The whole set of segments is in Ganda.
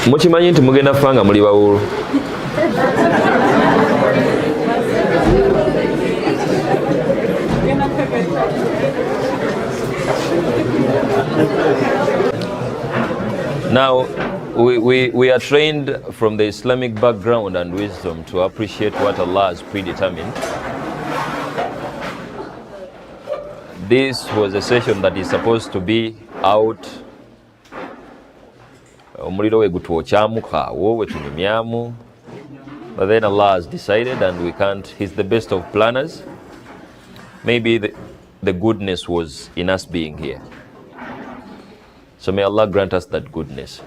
Mukimanyi nti mugenda fanga muli bawuulu. Now, we are trained from the Islamic background and wisdom to appreciate what Allah has predetermined. This was a session that is supposed to be out. Omuliro we gutwokyamuka awo wetunyumyamu. But then Allah has decided, and we can't. He's the best of planners. Maybe the goodness was in us being here. So may Allah grant us that goodness.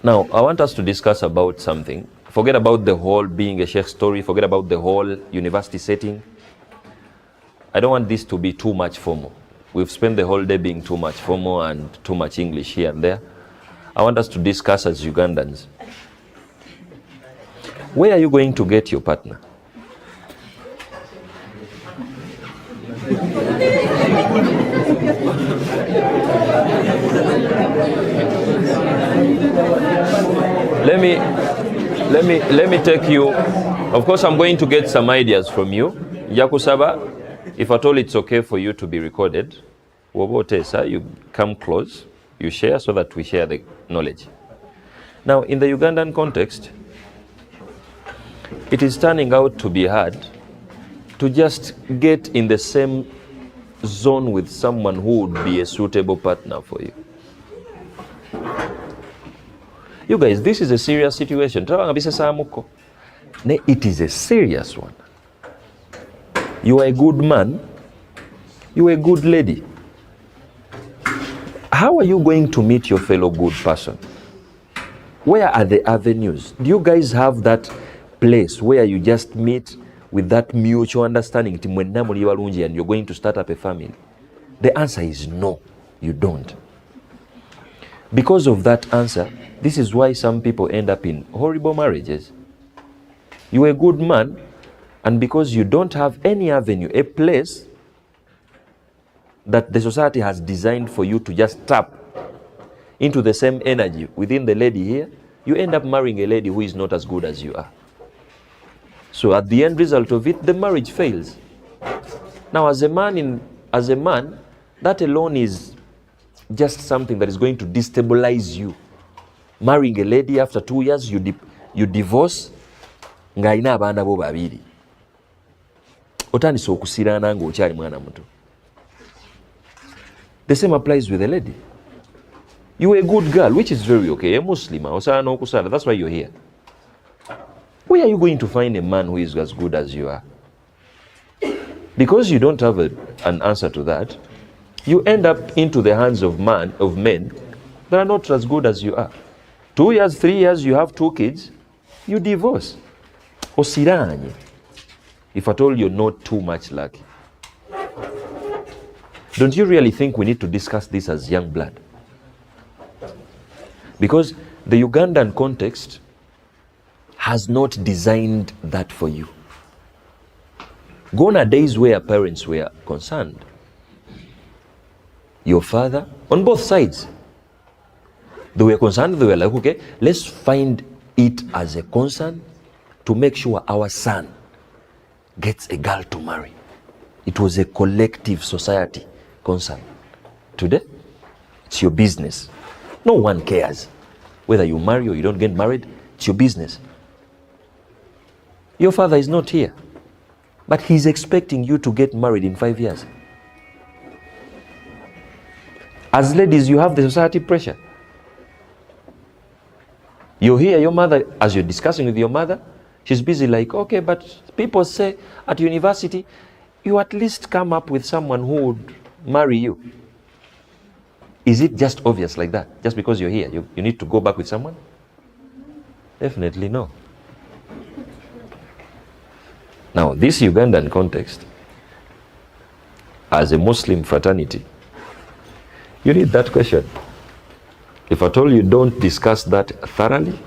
Now, I want us to discuss about something. Forget about the whole being a sheikh story. Forget about the whole university setting. I don't want this to be too much formal. We've spent the whole day being too much formal and too much English here and there. I want us to discuss as Ugandans. Where are you going to get your partner? Let me take you. Of course, I'm going to get some ideas from you. Yakusaba, if at all it's okay for you to be recorded, you come close, you share so that we share the knowledge. Now, in the Ugandan context, it is turning out to be hard to just get in the same zone with someone who would be a suitable partner for you. You guys, this is a serious situation. It is a serious one. You are a good man. You are a good lady. How are you going to meet your fellow good person? Where are the avenues? Do you guys have that place where you just meet with that mutual understanding and you're going to start up a family? The answer is no, you don't. Because of that answer, this is why some people end up in horrible marriages. You're a good man, and because you don't have any avenue, a place that the society has designed for you to just tap into the same energy within the lady here, you end up marrying a lady who is not as good as you are. So at the end result of it, the marriage fails. Now, as a man, that alone is just something that is going to destabilize you. Marrying a lady after 2 years, you divorce, ngaina abaana bo babiri. Otandise okusirana nga okyali mwana muto. The same applies with a lady. You are a good girl, which is very okay. A Muslim, that's why you're here. Where are you going to find a man who is as good as you are? Because you don't have an answer to that, you end up into the hands of men that are not as good as you are. 2 years, 3 years, you have 2 kids, you divorce. Osiranye. If at all you're not too much lucky. Don't you really think we need to discuss this as young blood? Because the Ugandan context has not designed that for you. Gone are days where parents were concerned. Your father, on both sides, they were concerned. They were like, okay, let's find it as a concern to make sure our son gets a girl to marry. It was a collective society concern. Today, it's your business. No one cares whether you marry or you don't get married. It's your business. Your father is not here, but he's expecting you to get married in 5 years. As ladies, you have the society pressure. You hear your mother, as you're discussing with your mother, she's busy like, okay, but people say at university, you at least come up with someone who would marry you. Is it just obvious like that? Just because you're here, you need to go back with someone? Definitely no. Now, this Ugandan context, as a Muslim fraternity, you need that question. If at all you don't discuss that thoroughly,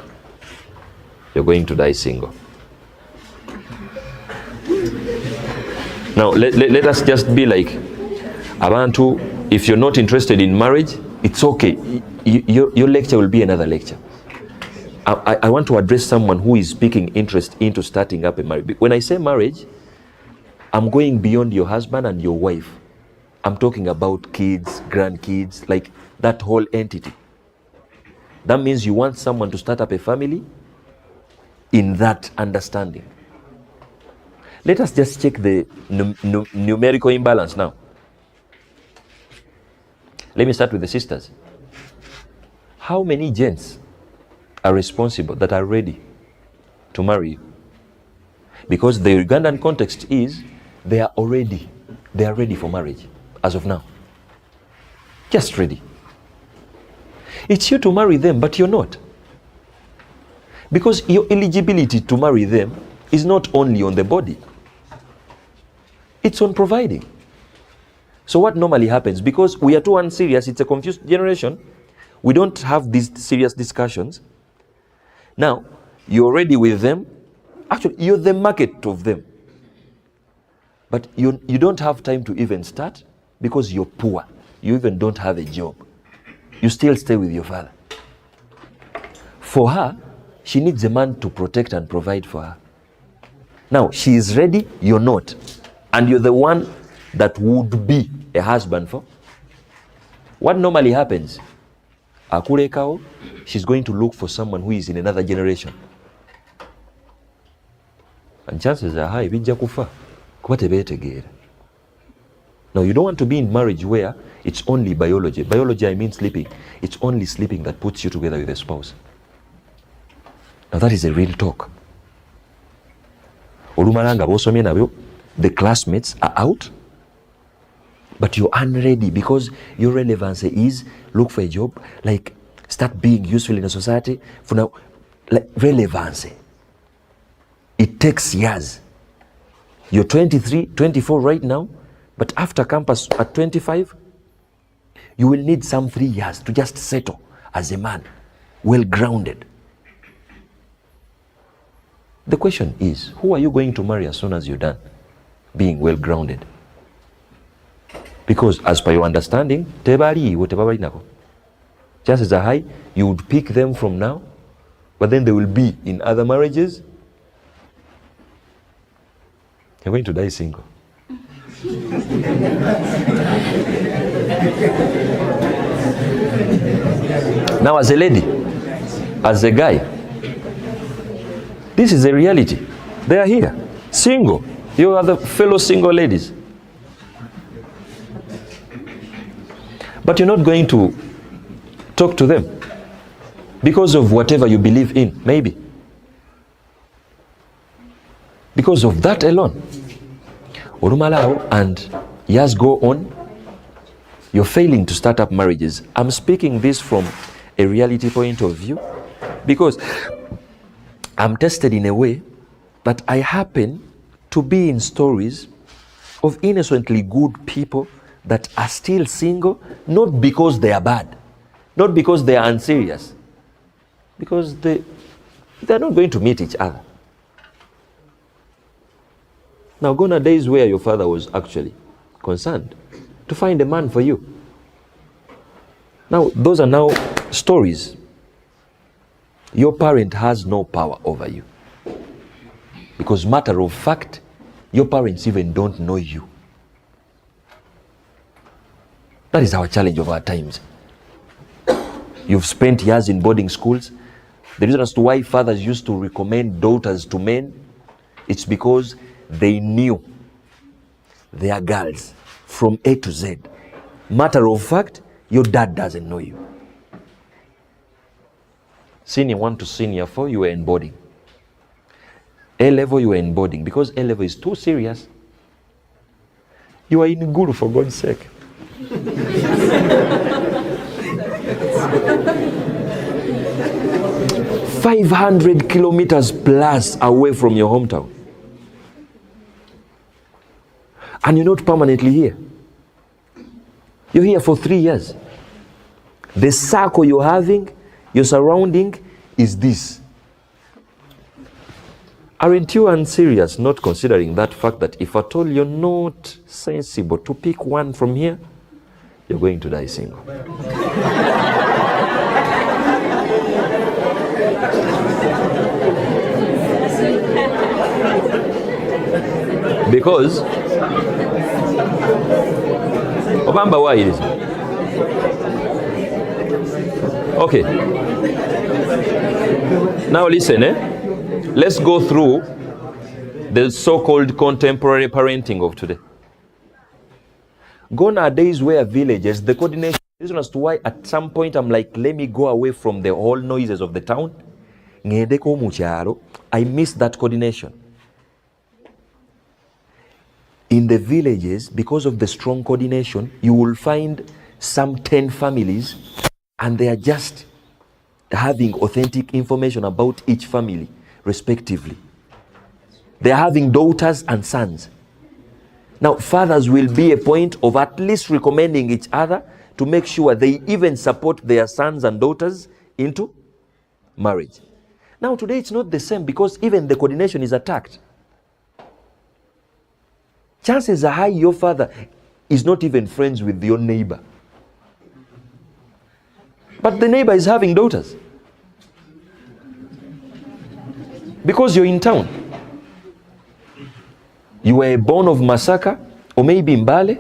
you're going to die single. Now, let us just be like Abantu. If you're not interested in marriage, it's okay. your lecture will be another lecture. I want to address someone who is speaking interest into starting up a marriage. When I say marriage, I'm going beyond your husband and your wife. I'm talking about kids, grandkids, like that whole entity. That means you want someone to start up a family in that understanding. Let us just check the numerical imbalance now. Let me start with the sisters. How many gents are responsible that are ready to marry you? Because the Ugandan context is they are ready for marriage as of now. Just ready. It's you to marry them, but you're not. Because your eligibility to marry them is not only on the body, it's on providing. So what normally happens, because we are too unserious, it's a confused generation, we don't have these serious discussions. Now, you're ready with them. Actually, you're the market of them. But you don't have time to even start because you're poor. You even don't have a job. You still stay with your father. For her, she needs a man to protect and provide for her. Now, she is ready, you're not. And you're the one that would be a husband for. What normally happens? Akulekao, she's going to look for someone who is in another generation. And chances are high, bijja kufa. Kuba tebeetegeera. Now, you don't want to be in marriage where it's only biology. Biology, I mean sleeping. It's only sleeping that puts you together with a spouse. Now, that is a real talk. Olumalanga bosomye nabyo, the classmates are out, but you're unready because your relevancy is look for a job, like start being useful in a society. For now, like relevancy. It takes years. You're 23, 24 right now, but after campus at 25, you will need some 3 years to just settle as a man, well grounded. The question is, who are you going to marry as soon as you're done being well grounded? Because as per your understanding, chances are high you would pick them from now, but then they will be in other marriages. You're going to die single. Now, as a lady, as a guy, this is a reality. They are here, single. You are the fellow single ladies. But you're not going to talk to them because of whatever you believe in, maybe. Because of that alone. Urumalao, and years go on, you're failing to start up marriages. I'm speaking this from a reality point of view because I'm tested in a way that I happen to be in stories of innocently good people that are still single, not because they are bad, not because they are unserious, because they're not going to meet each other. Now, gone are days where your father was actually concerned to find a man for you. Now, those are now stories. Your parent has no power over you. Because matter of fact, your parents even don't know you. That is our challenge of our times. You've spent years in boarding schools. The reason as to why fathers used to recommend daughters to men, it's because they knew their girls from A to Z. Matter of fact, your dad doesn't know you. Senior 1 to senior 4, you were in boarding. A level, you were in boarding. Because A level is too serious, you are in Gulu, for God's sake. 500 kilometers plus away from your hometown. And you're not permanently here. You're here for 3 years. The circle you're having, your surrounding is this. Aren't you unserious not considering that fact that if at all you're not sensible to pick one from here, you're going to die single? Because Obamba, why it is? Okay. Now listen, let's go through the so-called contemporary parenting of today. Gone are days where villages, the coordination, reason as to why at some point I'm like, let me go away from the whole noises of the town. I miss that coordination. In the villages, because of the strong coordination, you will find some 10 families and they are just having authentic information about each family respectively. They are having daughters and sons. Now, fathers will be a point of at least recommending each other to make sure they even support their sons and daughters into marriage. Now, today it's not the same because even the coordination is attacked. Chances are high your father is not even friends with your neighbor. But the neighbor is having daughters. Because you're in town. You were born of Masaka or maybe Mbale,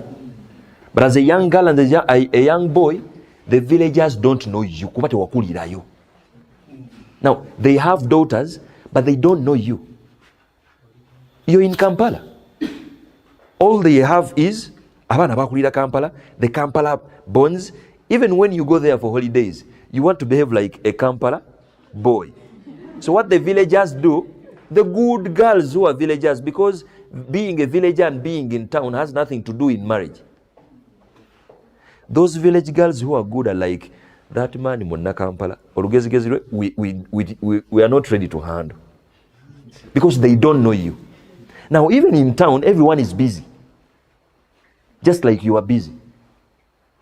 but as a young girl and a young boy, the villagers don't know you. Now, they have daughters, but they don't know you. You're in Kampala. All they have is Kampala, the Kampala bonds. Even when you go there for holidays, you want to behave like a Kampala boy. So what the villagers do, the good girls who are villagers, because being a villager and being in town has nothing to do in marriage. Those village girls who are good are like, that man in Kampala, we are not ready to handle. Because they don't know you. Now, even in town, everyone is busy. Just like you are busy.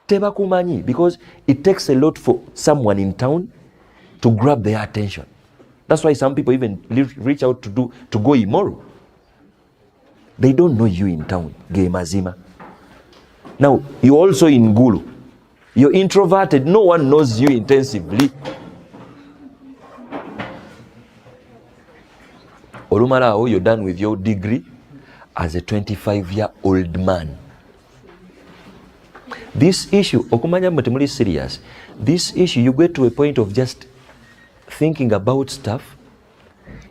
Tebakumanyi, because it takes a lot for someone in town to grab their attention. That's why some people even reach out to go immoral. They don't know you in town, Gemazima. Now, you're also in Gulu. You're introverted. No one knows you intensively. Olumarao, you're done with your degree as a 25-year-old man. This issue, okumanya mutemuli serious. This issue, you get to a point of just thinking about stuff.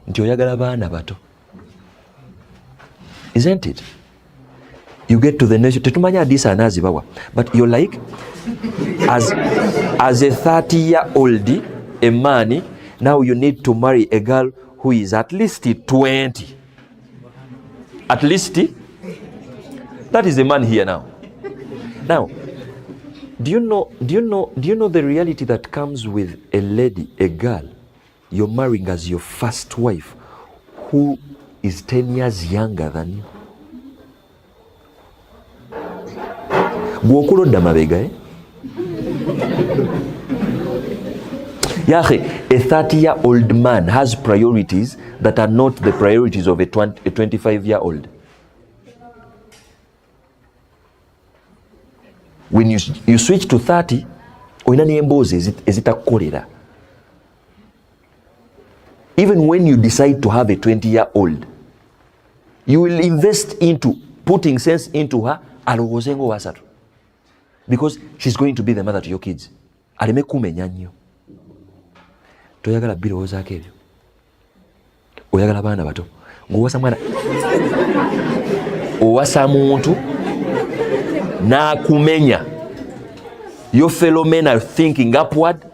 Nti oyagala baana bato. Isn't it? You get to the nation. Tetumanya adisa anazi bawa. But you're like, as a 30-year-old, a man, now you need to marry a girl who is at least 20. At least, that is the man here now. Now, do you know the reality that comes with a lady, a girl, you're marrying as your first wife, who is 10 years younger than you? Gwokulodda mabega, eh? Yahe, a 30-year-old man has priorities that are not the priorities of a 25-year-old. When you switch to 30, even when you decide to have a 20-year-old, you will invest into putting sense into her, because she's going to be the mother to your kids. Toyagala birowooza ebyo. Oyagala baana bato. Ng'owasa mwana. Owasa muntu n'akumenya. Your fellow men are thinking upward.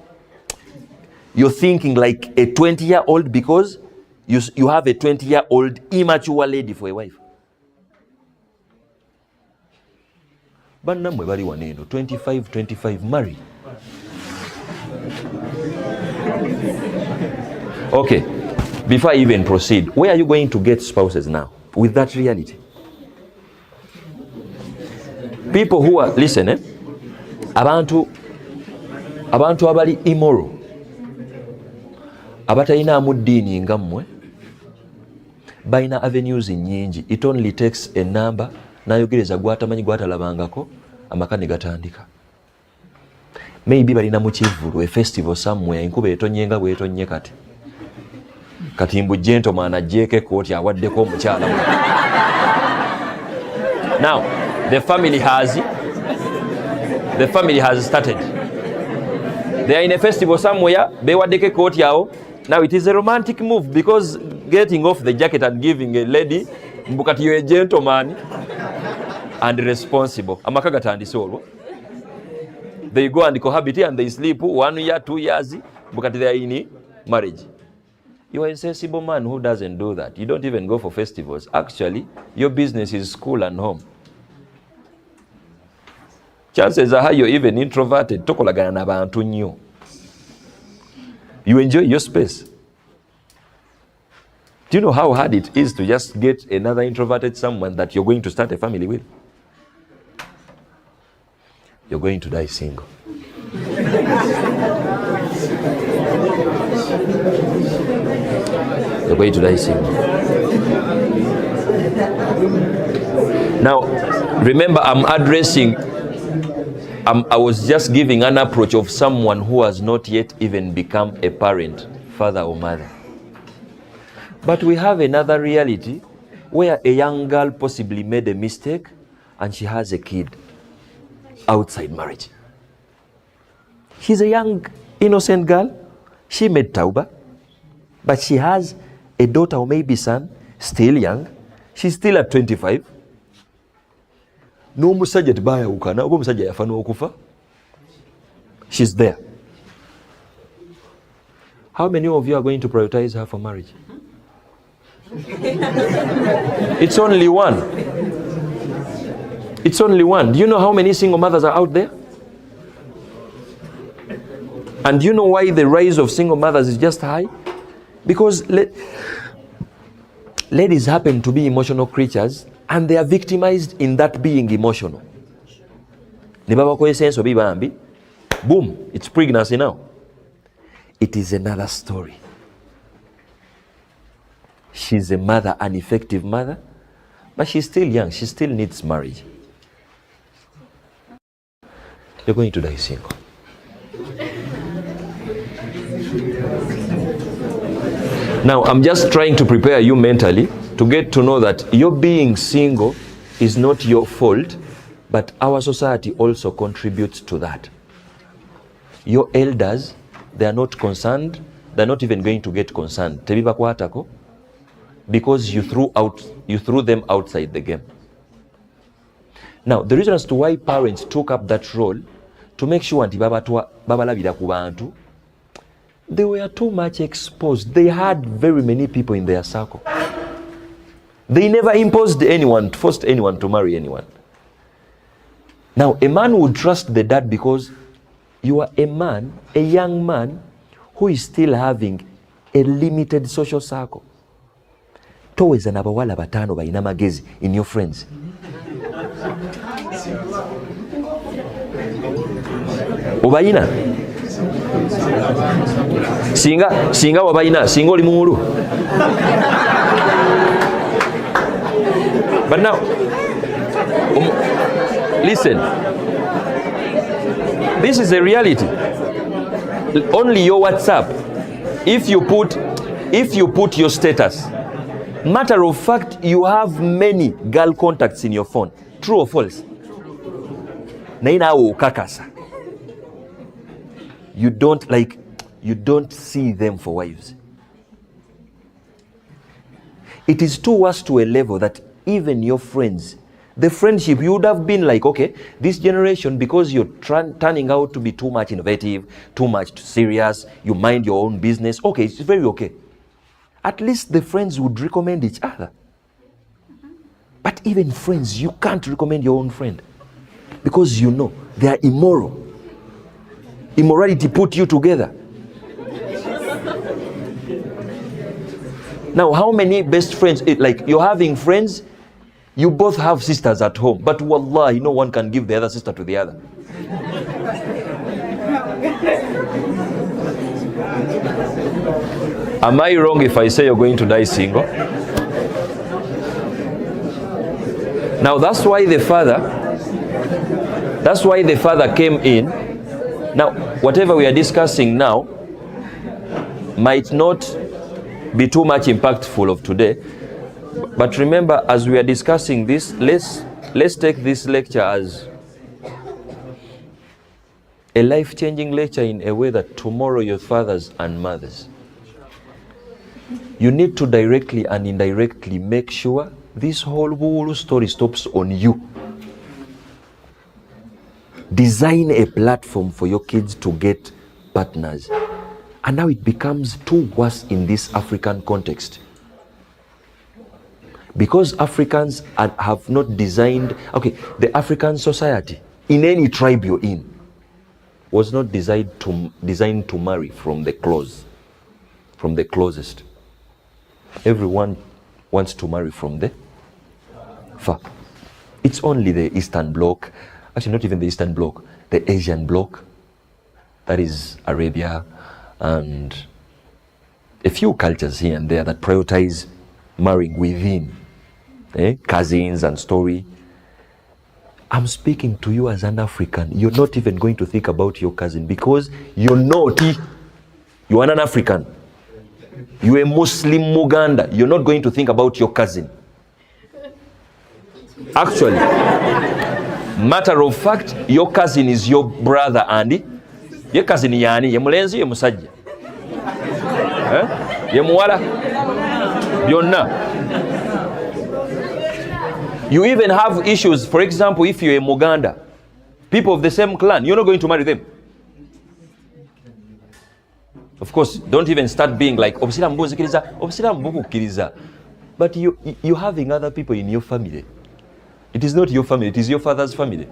You're thinking like a 20-year-old because you have a 20-year-old immature lady for a wife. Bannamwe bali waneeno 25 marry. Okay, before I even proceed, where are you going to get spouses now with that reality? People who are, listen, abantu abali immoral, abatalina mu ddiini nga mmwe, balina avenues nnyingi. It only takes a number, n'ayogereza gwatamanyi gwatalabangako, amaka ne gatandika. Maybe balina mu Kivulu, a festival somewhere, enkuba etonye nga bw'etonye kati. Kati mbu gentleman ajjeeko kooti awaddeko omukyala. Now, the family has started. They are in a festival somewhere. Bewadeke court yao. Now it is a romantic move because getting off the jacket and giving a lady, mbukati you're a gentleman and responsible. Amakaga tandise olwo. They go and cohabit and they sleep 1 year, 2 years, mbukati they are in marriage. You are a sensible man who doesn't do that. You don't even go for festivals. Actually, your business is school and home. Chances are you're even introverted. Tokolagana n'abantu nnyo. You enjoy your space. Do you know how hard it is to just get another introverted someone that you're going to start a family with? You're going to die single. You're going to die single. Now, remember, I was just giving an approach of someone who has not yet even become a parent, father or mother. But we have another reality where a young girl possibly made a mistake and she has a kid outside marriage. She's a young, innocent girl. She made tauba, but she has a daughter or maybe son, still young. She's still at 25. No musajja tibaya ukana, obo musajja yafa n'okufa. She's there. How many of you are going to prioritize her for marriage? It's only one. It's only one. Do you know how many single mothers are out there? And do you know why the rise of single mothers is just high? Because ladies happen to be emotional creatures and they are victimized in that being emotional. Boom, it's pregnancy now. It is another story. She's a mother, an effective mother, but she's still young. She still needs marriage. You're going to die single. Now, I'm just trying to prepare you mentally to get to know that your being single is not your fault, but our society also contributes to that. Your elders, they are not concerned. They're not even going to get concerned. Because you threw them outside the game. Now, the reason as to why parents took up that role to make sure they were too much exposed. They had very many people in their circle. They never forced anyone to marry anyone. Now, a man would trust the dad because you are a man, a young man, who is still having a limited social circle. Toweza na bawala batano bayina magezi in your friends. Obayina? Singa wabayina, singa oli mulu. But now, listen. This is a reality. Only your WhatsApp. If you put your status, matter of fact, you have many girl contacts in your phone. True or false? Naina ukakasa. You don't see them for wives. It is too worse to a level that even your friends, the friendship, you would have been like, okay, this generation, because you're turning out to be too much innovative, too much serious, you mind your own business, okay, it's very okay. At least the friends would recommend each other. But even friends, you can't recommend your own friend because you know they are immoral. Immorality put you together. Now, how many best friends, like you're having friends, you both have sisters at home, but wallahi, no one can give the other sister to the other. Am I wrong if I say you're going to die single? Now that's why the father came in. Now, whatever we are discussing now might not be too much impactful of today, but remember, as we are discussing this, let's let's take this lecture as a life-changing lecture in a way that tomorrow your fathers and mothers, you need to directly and indirectly make sure this whole story stops on you. Design a platform for your kids to get partners. And now it becomes too worse in this African context. Because Africans have not designed, okay, the African society, in any tribe you're in, was not designed to marry from the closest. Everyone wants to marry from the far. It's only the Eastern Bloc, actually not even the Eastern Bloc, the Asian Bloc, that is Arabia, and a few cultures here and there that prioritize marrying within, cousins and story. I'm speaking to you as an African. You're not even going to think about your cousin because you're naughty. You are an African. You're a Muslim Uganda. You're not going to think about your cousin. Actually, matter of fact, your cousin is your brother, Andy. Your cousin yani, ye mulenzi, ye musajja. Ye muwala. Byonna. You even have issues, for example, if you're a Muganda, people of the same clan, you're not going to marry them. Of course, don't even start being like, but you're having other people in your family. It is not your family, it is your father's family.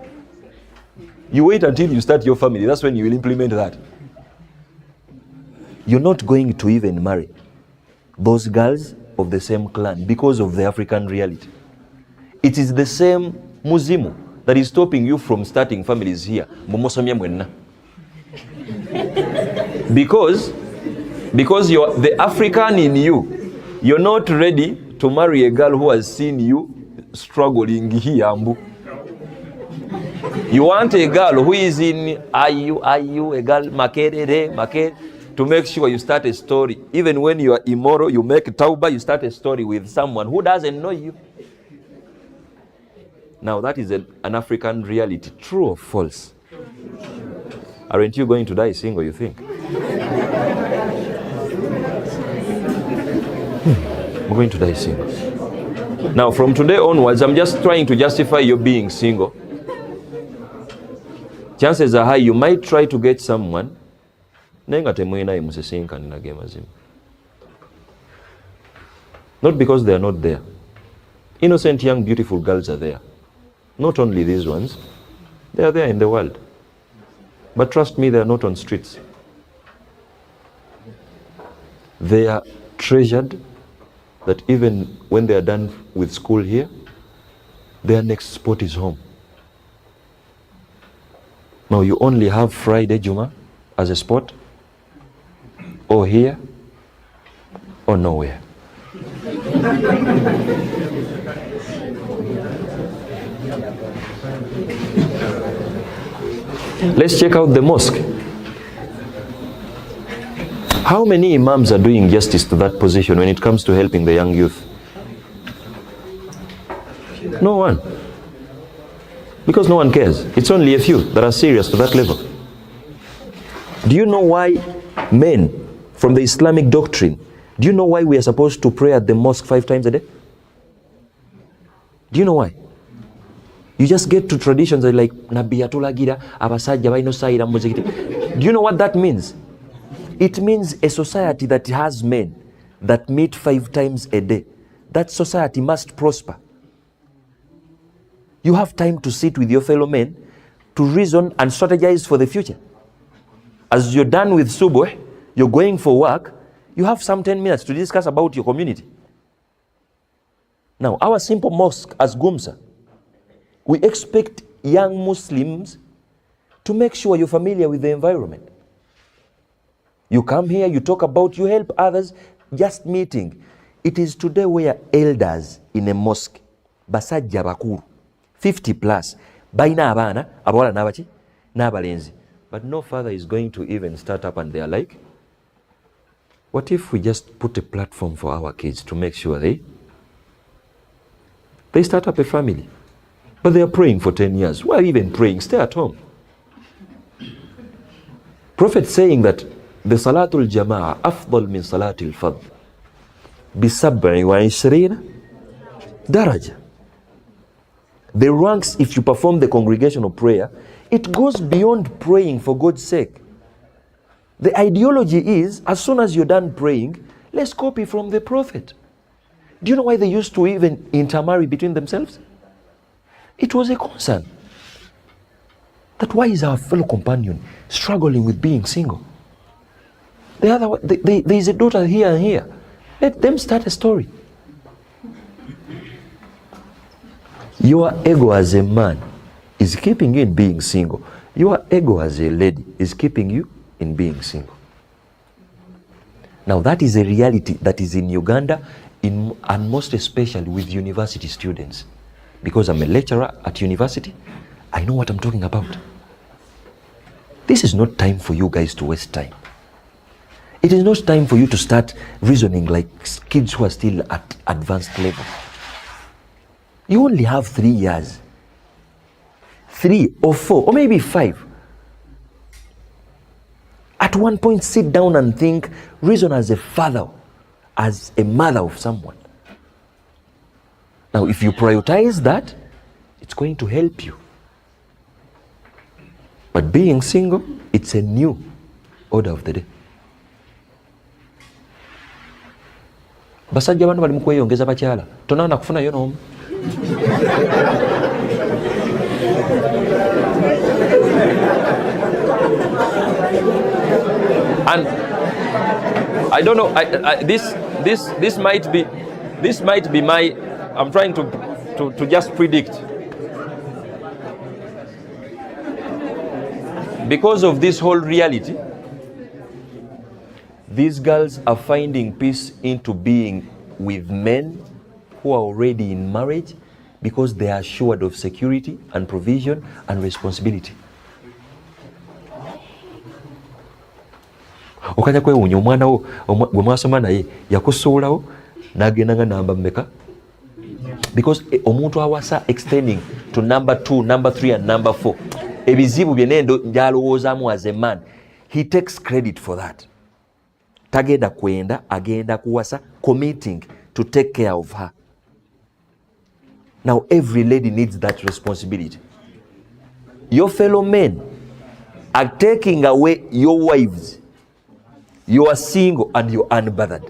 You wait until you start your family, that's when you will implement that. You're not going to even marry those girls of the same clan because of the African reality. It is the same muzimu that is stopping you from starting families here. Because you're the African in you. You're not ready to marry a girl who has seen you struggling here. You want a girl who is in IU, a girl Makerere, to make sure you start a story. Even when you are immoral, you make tauba, you start a story with someone who doesn't know you. Now that is an African reality, true or false? Aren't you going to die single, you think? We're going to die single. Now from today onwards, I'm just trying to justify your being single. Chances are high you might try to get someone. Not because they are not there. Innocent, young, beautiful girls are there. Not only these ones, they are there in the world. But trust me, they are not on streets. They are treasured, that even when they are done with school here, their next spot is home. Now you only have Friday, Juma, as a spot, or here, or nowhere. Let's check out the mosque. How many imams are doing justice to that position when it comes to helping the young youth? No one. Because no one cares. It's only a few that are serious to that level. Do you know why men from the Islamic doctrine, do you know why we are supposed to pray at the mosque 5 times a day? Do you know why? You just get to traditions like Nabiyatulagira, Abasajja Baino Saira Muzikiti. Do you know what that means? It means a society that has men that meet 5 times a day. That society must prosper. You have time to sit with your fellow men to reason and strategize for the future. As you're done with Subuh, you're going for work, you have some 10 minutes to discuss about your community. Now, our simple mosque as Gumsa, we expect young Muslims to make sure you're familiar with the environment. You come here, you talk about, you help others, just meeting. It is today where elders in a mosque, basajja bakuru, 50 plus, baina abana, abawala nabachi, nabalenzi. But no father is going to even start up and they're like, what if we just put a platform for our kids to make sure they start up a family? But they are praying for 10 years. Why are you even praying? Stay at home. Prophet saying that the Salatul Jama'ah afdal min Salatil Fadl bi 27 daraja. The ranks, if you perform the congregational prayer, it goes beyond praying for God's sake. The ideology is, as soon as you're done praying, let's copy from the Prophet. Do you know why they used to even intermarry between themselves? It was a concern. That why is our fellow companion struggling with being single? There is a daughter here and here. Let them start a story. Your ego as a man is keeping you in being single. Your ego as a lady is keeping you in being single. Now that is a reality that is in Uganda, and most especially with university students. Because I'm a lecturer at university, I know what I'm talking about. This is not time for you guys to waste time. It is not time for you to start reasoning like kids who are still at advanced level. You only have 3 years. 3 or 4 or maybe 5. At one point, sit down and think, reason as a father, as a mother of someone. Now, if you prioritize that, it's going to help you. But being single, it's a new order of the day. Basajja bano bali mukweyongeza bakyala. Tonaona kufuna yo n'omu. And I don't know, this might be my, I'm trying to just predict. Because of this whole reality, these girls are finding peace into being with men who are already in marriage because they are assured of security and provision and responsibility. Okanya kwewuunya omwana wo gwe mwasoma naye yakusuulawo n'agenda nga namba mmeka? Because omuntu awasa extending to number 2, number 3 and number 4. Ebizibu bye byalowoozaamu as a man, he takes credit for that. Tagenda kwenda, agenda kuwasa, committing to take care of her. Now every lady needs that responsibility. Your fellow men are taking away your wives. You are single and you are unbothered.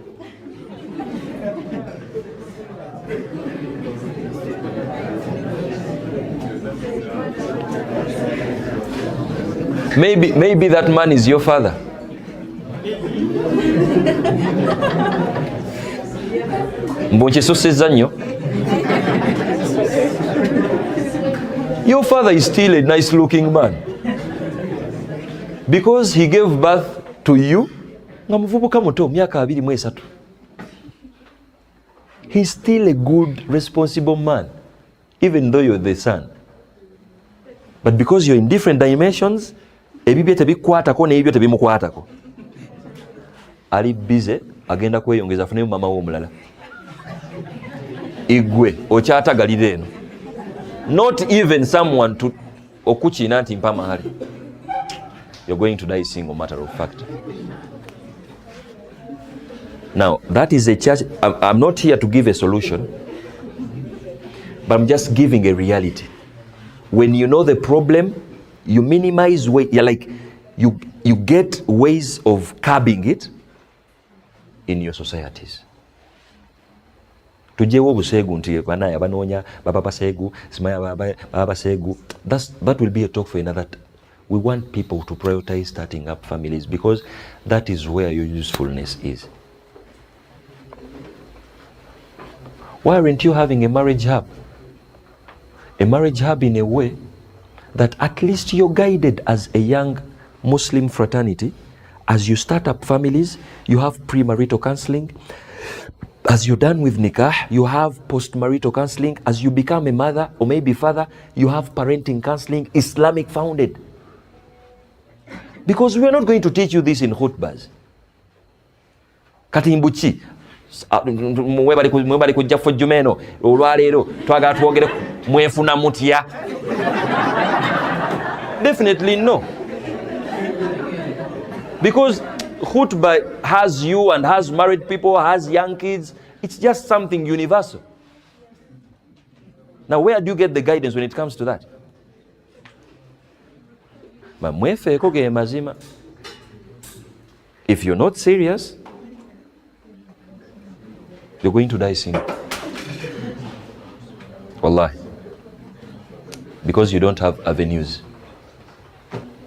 Maybe that man is your father. Your father is still a nice looking man. Because he gave birth to you, he's still a good, responsible man, even though you're the son. But because you're in different dimensions, ebibye tebikwatako n'ebyo tebimukwatako. Ali busy, agenda kweyongeza afune mama wo omulala. Igwe, okyatagalira eno. Not even someone to okuchina nti mpa mahali. You're going to die single, matter of fact. Now, that is a church. I'm not here to give a solution, but I'm just giving a reality. When you know the problem, you minimize way. You're like, you get ways of curbing it in your societies. Tujewo obusegu nti banaye abanoonya baba basegu simaya baba basegu. That will be a talk for another. We want people to prioritize starting up families because that is where your usefulness is. Why aren't you having a marriage hub? A marriage hub in a way that at least you're guided as a young Muslim fraternity. As you start up families, you have premarital counseling. As you're done with nikah, you have post-marital counseling. As you become a mother or maybe father, you have parenting counseling, Islamic founded. Because we are not going to teach you this in khutbas. Katimbuchi. Mwebali kujja fojjumeno olwaleero twagala twogere mwefuna mutya? Definitely no. Because khutbah has you and has married people, has young kids. It's just something universal. Now, where do you get the guidance when it comes to that? If you're not serious, you're going to die soon. Wallahi. Because you don't have avenues.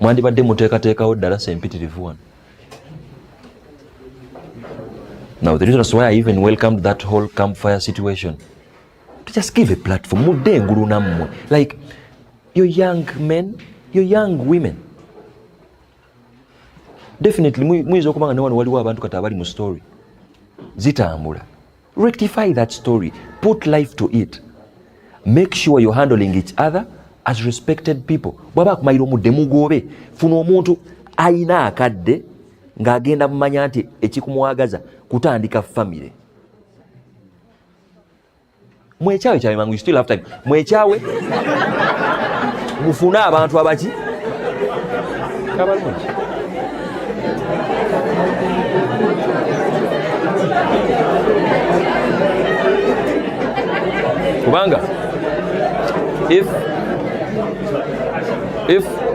Mwandibadde muteekateekawo ddala sempitirivu wano. Now, the reason that's why I even welcomed that whole campfire situation, to just give a platform. Mudde engulu nammwe. Like, you're young men, you're young women. Definitely, muyinza okubanga ne wano waliwo abantu kati abali mu story zitambula. Rectify that story. Put life to it. Make sure you're handling each other as respected people. Bwaba akumayira omudde mugobe. Funa omuntu ayina akadde ng'agenda mumanya nti ekikumwagaza kutandika family. Mwekyawe kyawe mangu, you still have time. Mwekyawe mufune abantu abaki abalungi. Kubanga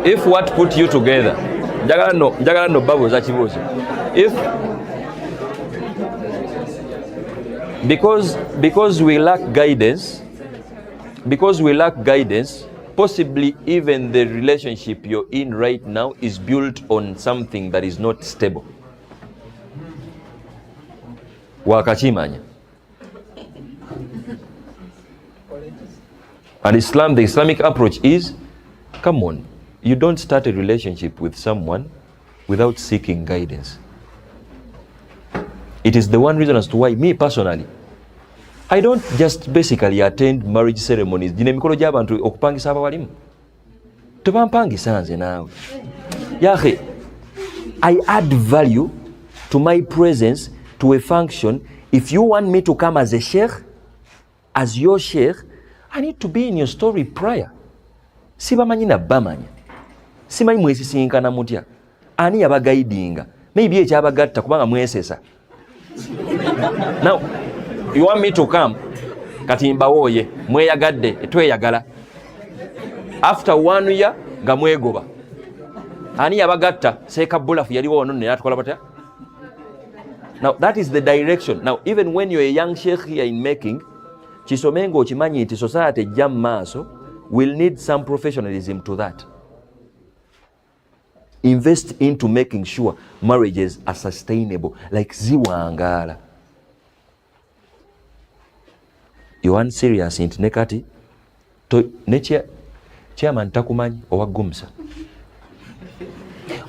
if what put you together, njagala no babuuza kibuuzo. If because we lack guidance, possibly even the relationship you're in right now is built on something that is not stable. Wakachimanya. And Islam, the Islamic approach is, come on, you don't start a relationship with someone without seeking guidance. It is the one reason as to why me personally, I don't just basically attend marriage ceremonies. Dine mikolo gy'abantu okupangisa abawalimu. Tebampangisa nze naawe. Yahe, I add value to my presence to a function. If you want me to come as a sheikh, as your sheikh, I need to be in your story prior. Sibamanyi na bamanya. Simanyi mwesisinkana mutya. Ani yabagaidinga. Maybe ekyabagatta kubanga mwesesa. Now, you want me to come, kati mbawoye, mweyagadde, tweyagala. After 1 year, nga mwegoba. Ani yabagatta, sekabulafu yaliwo ono ne atukola batya? Now, that is the direction. Now, even when you're a young sheikh here in making, kisomengo okimanyi nti society ejja mu maaso will need some professionalism to that. Invest into making sure marriages are sustainable, like ziwangala. You aren't serious nti nekati neche chairman takumanyi owagumsa.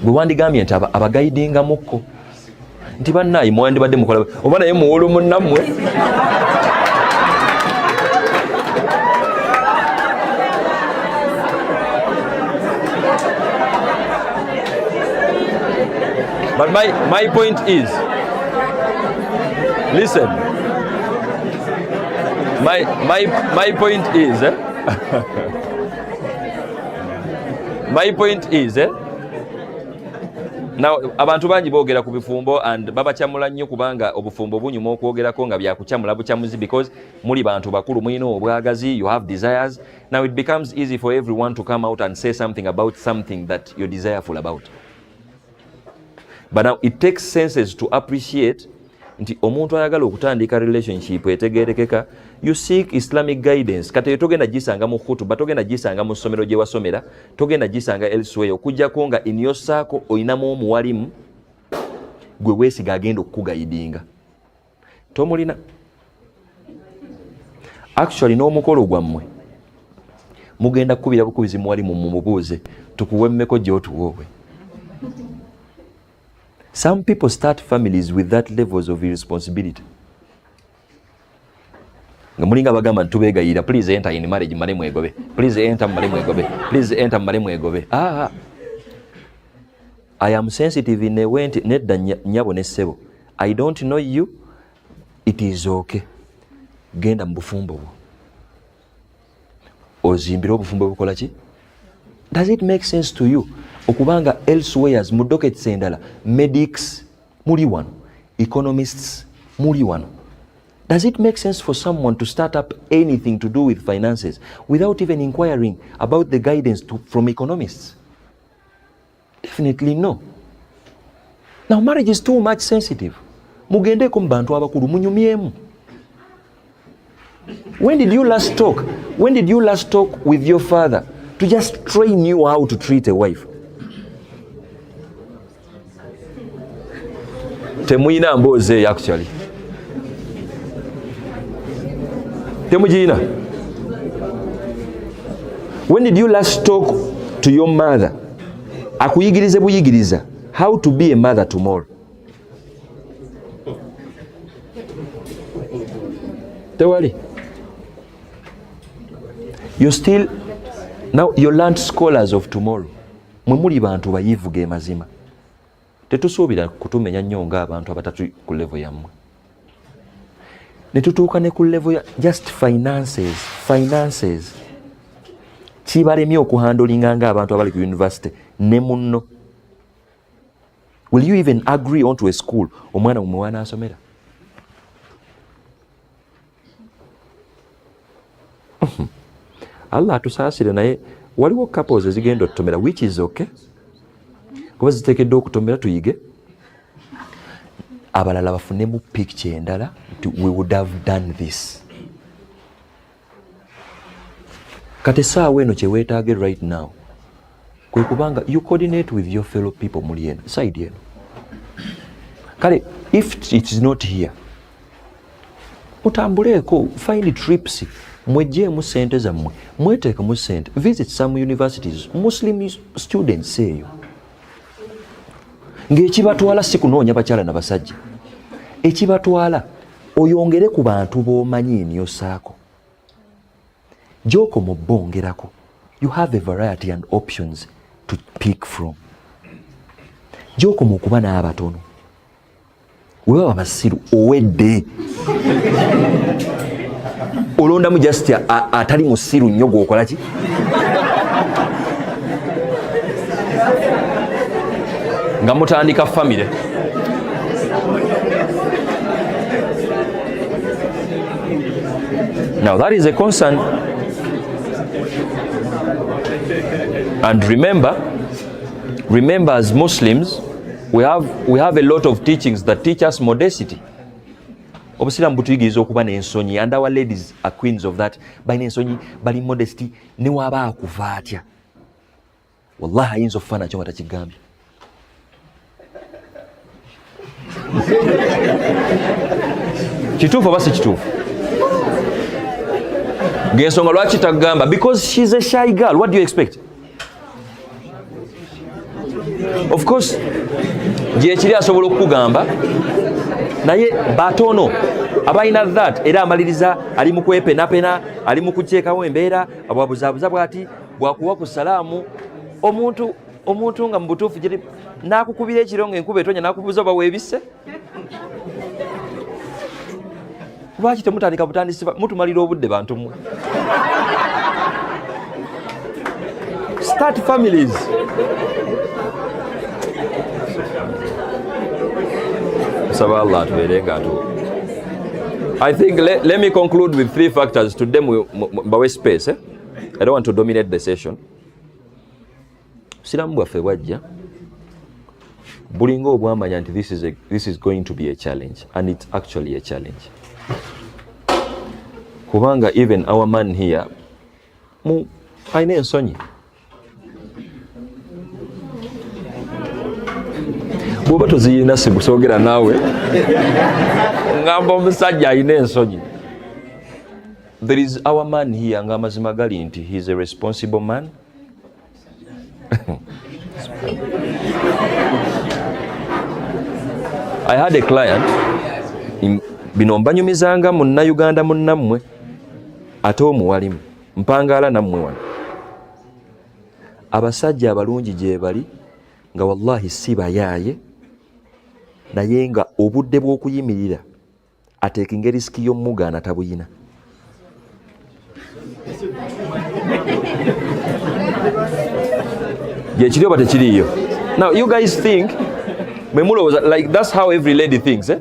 Gwe wandigambye nti abagaidinga mukko nti bannayi mwandibadde mukola oba naye muwulu munnammwe. But my point is, listen, my point is, my point is, now abantu bangi boogera ku bifumbo and babakyamula nnyo kubanga obufumbo bunyuma okwogerako nga byakukyamula bukyamuzi because muli bantu bakulu mulina obwagazi, you have desires. Now it becomes easy for everyone to come out and say something about something that you're desireful about. But now it takes senses to appreciate nti omuntu ayagala okutandika relationship etegerekeka, you seek Islamic guidance. Kati togenda gisanga mu khutuba, togenda gisanga mu somero gye wasomera, togenda gisanga elsewhere. Okujjako nga in your circle oyinamu omuwalimu gwe weesiga agenda okukugaidinga. Tomulina. Actually n'omukolo gwammwe mugenda kukubira bukubizi muwalimu mumubuuze tukuwemmeko gy'otuwoowe. Some people start families with that levels of irresponsibility. Ngamulinga bagamba ntubegayira, please enter in marriage male mwegobe. Please enter male mwegobe. Please enter male mwegobe. I am sensitive in a way nedda nyabo ne ssebo. I don't know you. It is okay. Genda mbufumbo. ozimbira obufumbo bukola ki? Does it make sense to you? Okubanga elsewhere mu dockets endala medics muli wano, economists muli wano. Does it make sense for someone to start up anything to do with finances without even inquiring about the guidance from economists? Definitely no. Now marriage is too much sensitive. Mugendeko mu bantu abakulu munyumyemu. When did you last talk? When did you last talk with your father to just train you how to treat a wife? Temuyina mboze actually. Temujina. When did you last talk to your mother? Akuyigirize buyigiriza how to be a mother tomorrow. Tewali. You're still now you learned scholars of tomorrow. Mwe muli bantu bayivuga mazima. Tetusuubira kutumenya nnyo ng'abantu abatatu ku level yammwe. Ne tutuuka ne ku level ya just finances. Kibalemye okuhandolinga ng'abantu abali ku university ne munno. Will you even agree onto a school omwana mumwana asomera? Allah atusaasire naye waliwo couples ezigenda okutomera which is okay. Kuba ziteekeddwa okutomera tuyige. Abalala bafunemu picture endala we would have done this. Kati saawa eno kye weetaage right now kwe kubanga you coordinate with your fellow people muli eno side eno. Kale if it is not here mutambuleeko find trips mwejjeemu sente zammwe mweteekemu sente visit some universities Muslim students eyo ng'ekibatwala si kunoonya bakyala na basajja ekibatwala oyongere ku bantu b'omanyi enyosaako gy'okoma obbongerako. You have a variety and options to pick from. Gy'okoma okuba n'abatono we baba basiru owedde olondamu just atali musiru nnyo gw'okola ki? Nga mutandika family. Now that is a concern. And remember as Muslims we have a lot of teachings that teach us modesty. Obusiramu butuyigiriza okuba n'ensonyi and our ladies are queens of that. Balina ensonyi bali modesty ne waba akuva atya wallahi ayinza okufa nakyo nga takigambye. Kituufu oba si kituufu? Ng'ensonga lwaki tagamba? Because she's a shy girl. What do you expect? Of course gyekiri asobola okukugamba naye batono abalina that era amaliriza ali mu kwepenapena ali mu kukyekawo embeera abwabuzaabuza bw'ati bwakuwa ku salaamu omuntu nga mu butuufu giri n'akukubira ekiro ng'enkuba etonya n'akubuuza oba weebisse. Lwaki temutandika butandisi mutumalira obudde bantu mmwe? Start families. I think let me conclude with 3 factors. To them we space. I don't want to dominate the session. Siramu bwaffe bwajja bulinga obwamanya nti this is going to be a challenge, and it's actually a challenge. Kubanga even our man here aina ensonyi. Bwoba toziyina sibusoogera naawe ngamba omusajja ayina ensonyi. There is our man here nga amazima gali nti he is a responsible man. I had a client bino mbanyumizanga munna Uganda munnammwe ate omuwalimu mpangaala nammwe wano. Abasajja abalungi gye bali nga wallahi si bayaaye naye nga obudde bw'okuyimirira ateekinga risiki y'omugaana tabuyina. Now you guys think Memulo was like, that's how every lady thinks, eh?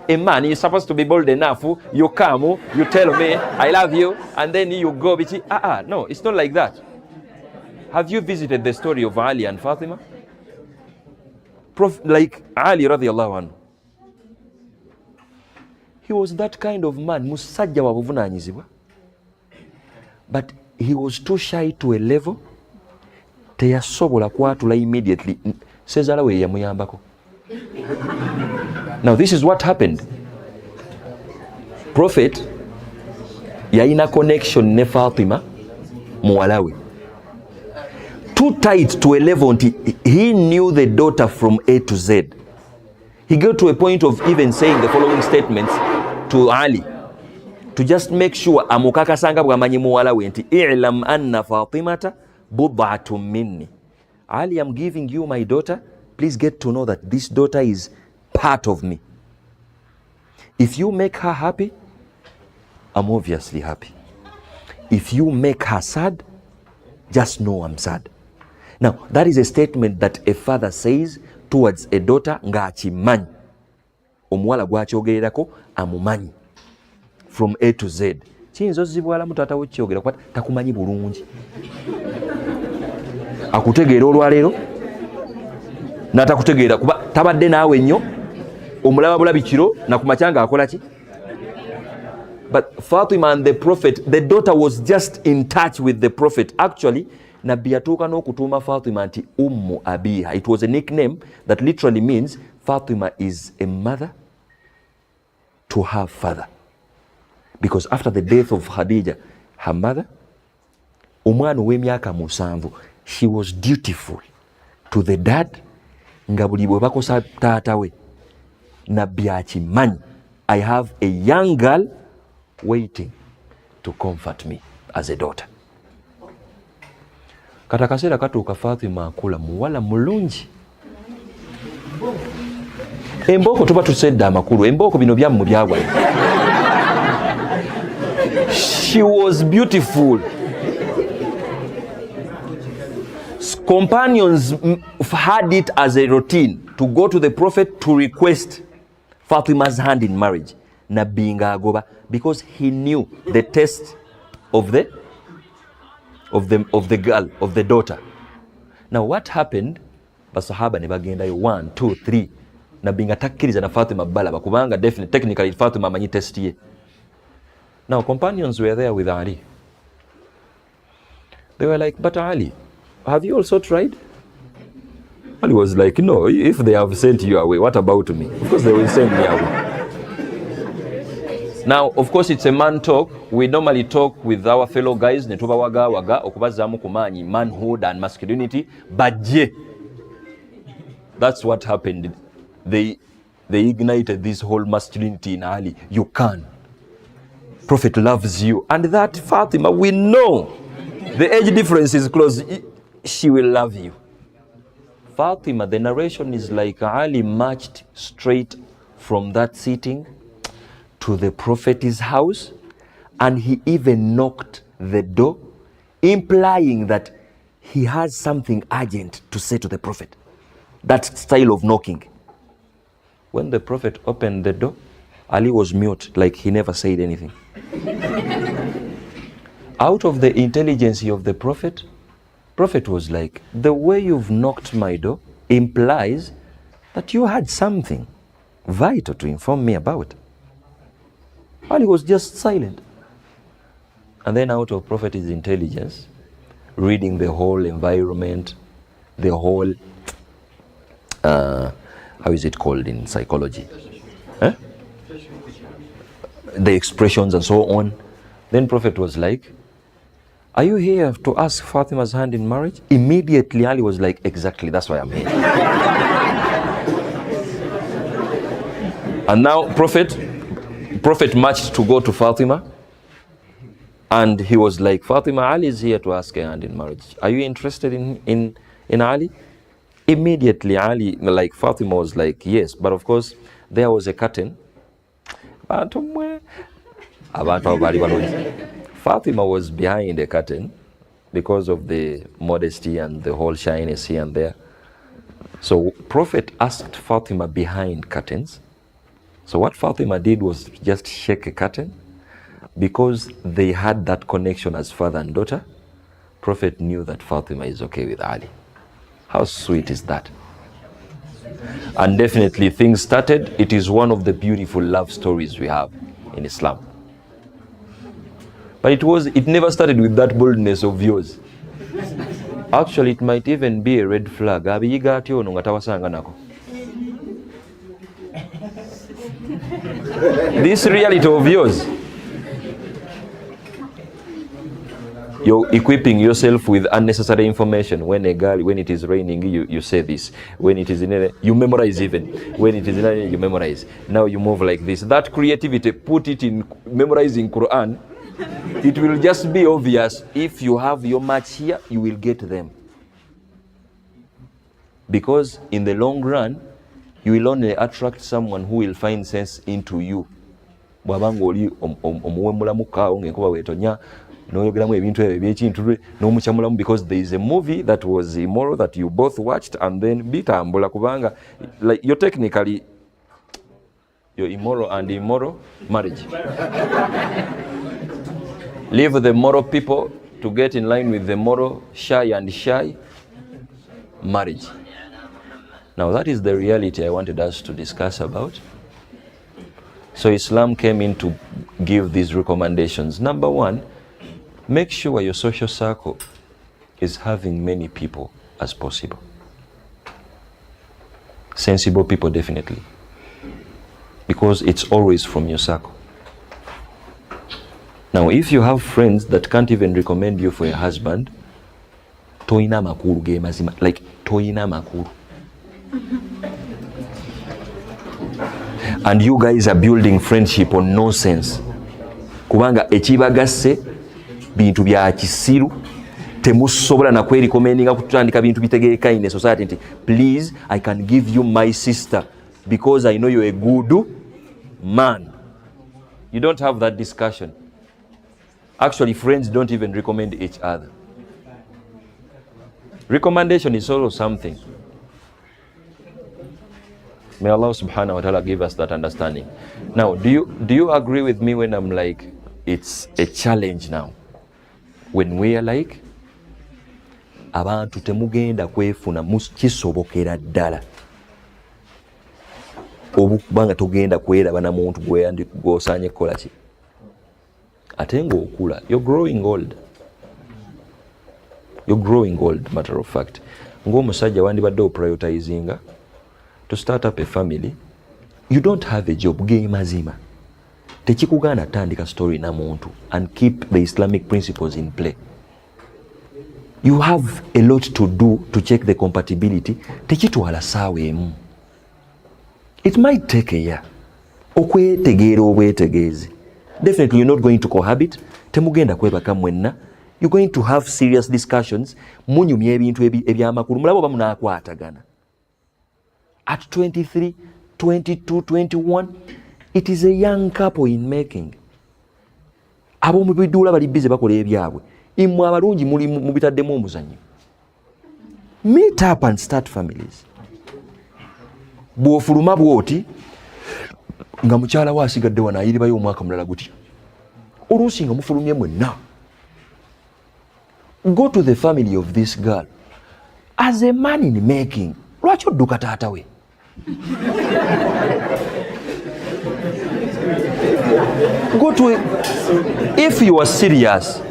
A man is supposed to be bold enough. You come, you tell me I love you, and then you go. No, it's not like that. Have you visited the story of Ali and Fatima? Like Ali radiallahu anhu, he was that kind of man, musajja wa buvunanyizibwa, but he was too shy to a level teyasobola kwatula immediately sezala we yamuyambako. Now this is what happened. Prophet yalina connection ne Fatima muwala we, too tight to a level until he knew the daughter from A to Z. He got to a point of even saying the following statements to Ali to just make sure amukakasanga bwamanyi muwala we nti i'lam anna Fatimata bud'atun minni. Ali, I'm giving you my daughter. Please get to know that this daughter is part of me. If you make her happy, I'm obviously happy. If you make her sad, just know I'm sad. Now, that is a statement that a father says towards a daughter nga akimanyi. Omuwala gwakyogererako amumanyi from A to Z. Kiyinza ozibwala mu taata we kyogera kuba takumanyi bulungi. Akutegeera olwaleero n'atakutegeera kuba tabadde naawe nnyo, omulaba bulabi kiro na ku makya ng'akola ki? But Fatima and the Prophet, the daughter was just in touch with the Prophet. Actually, Nabbi yatuuka n'okutuuma Fatima nti Ummu Abiha. It was a nickname that literally means Fatima is a mother to her father. Because after the death of Khadija, her mother, omwana ow'emyaka 7, she was dutiful to the dad. Nga buli bwe bakosa taata we, Nabbi akimanyi, I have a young girl waiting to comfort me as a daughter. Kata kaseera katuuka Fatima akula muwala mulungi. Embooko tuba tusedde amakulu, embooko bino byammwe byagwa. She was beautiful. Companions had it as a routine to go to the Prophet to request Fatima's hand in marriage. Nabbi nga agoba, because he knew the taste of the girl, of the daughter. Now what happened? Basahaba ne bagendayo 1, 2, 3. Nabbi nga takkiriza na Fatima balaba kubanga definitely technically Fatima amanyi test ye. Now companions were there with Ali. They were like, but Ali, have you also tried? Ali was like, no, if they have sent you away, what about me? Of course they will send me away. Now, of course, it's a man talk. We normally talk with our fellow guys, netuba waga okubazamu kumanyi manhood and masculinity. But yeah, that's what happened. They ignited this whole masculinity in Ali. You can. Prophet loves you. And that Fatima, we know the age difference is close. She will love you. Fatima, the narration is like Ali marched straight from that sitting to the Prophet's house, and he even knocked the door, implying that he has something urgent to say to the Prophet. That style of knocking. When the Prophet opened the door, Ali was mute, like he never said anything. Out of the intelligence of the Prophet was like, the way you've knocked my door implies that you had something vital to inform me about. Ali was just silent. And then out of Prophet's intelligence, reading the whole environment, the whole, how is it called in psychology? Huh? The expressions and so on. Then Prophet was like, are you here to ask Fatima's hand in marriage? Immediately Ali was like, exactly, that's why I'm here. And now Prophet marched to go to Fatima, and he was like, Fatima, Ali is here to ask her hand in marriage. Are you interested in Ali? Immediately Ali, like Fatima was like, yes, but of course there was a curtain. Fatima was behind the curtain, because of the modesty and the whole shyness here and there. So Prophet asked Fatima behind curtains. So what Fatima did was just shake a curtain. Because they had that connection as father and daughter, Prophet knew that Fatima is okay with Ali. How sweet is that? And definitely things started. It is one of the beautiful love stories we have in Islam. But it never started with that boldness of yours. Actually, it might even be a red flag. This reality of yours, you're equipping yourself with unnecessary information. When it is raining, you say this. When it is in you memorize even. When it is in you memorize. Now you move like this. That creativity, put it in memorizing Quran. It will just be obvious. If you have your match here, you will get them. Because in the long run, you will only attract someone who will find sense into you. Because there is a movie that was immoral that you both watched and then bitambula kubanga, like you're technically immoral and immoral marriage. Leave the moral people to get in line with the moral shy marriage. Now that is the reality I wanted us to discuss about. So Islam came in to give these recommendations. Number one, make sure your social circle is having many people as possible. Sensible people, definitely. Because it's always from your circle. Now, if you have friends that can't even recommend you for a husband, toina makuru ge mazima, like toina makuru. And you guys are building friendship on nonsense. Kubanga ekibagasse bintu bya kisiru temusobola na kweri commendinga kutandika bintu bitegeeka in a society nti please I can give you my sister because I know you're a good man. You don't have that discussion. Actually, friends don't even recommend each other. Recommendation is also something. May Allah subhanahu wa ta'ala give us that understanding. Now, do you agree with me when I'm like, it's a challenge now? When we are like, abantu temugenda kwefuna kisobokera ddala. Obukubanga togenda kweraba na muntu gw'osaanye kukola ki? Ate ng'okula, you're growing old. You're growing old, matter of fact. Ng'omusajja wandibadde oprioritizinga to start up a family. You don't have a job, ge mazima. Tekikugaana tandika story na muntu and keep the Islamic principles in play. You have a lot to do to check the compatibility. Tekitwala saawa emu. It might take a year. Okwetegeera obwetegeezi. Definitely you're not going to cohabit. Temugenda kwebaka mwenna. You're going to have serious discussions. Munyumya ebintu ebyamakulu. Mulabo bamunaakwatagana. At 23, 22, 21, it is a young couple in making. Abo mubidula bali busy bakola ebyabwe. Imwe abalungi muli mubitaddemu omuzannyo. Meet up and start families. Bw'ofuluma bw'oti nga mukyala we asigadde wano ayiribayo omwaka mulala guti. Oluusi nga mufulumye mwenna. Go to the family of this girl. As a man in making, lwaki odduka taata we? Go to, if you are serious,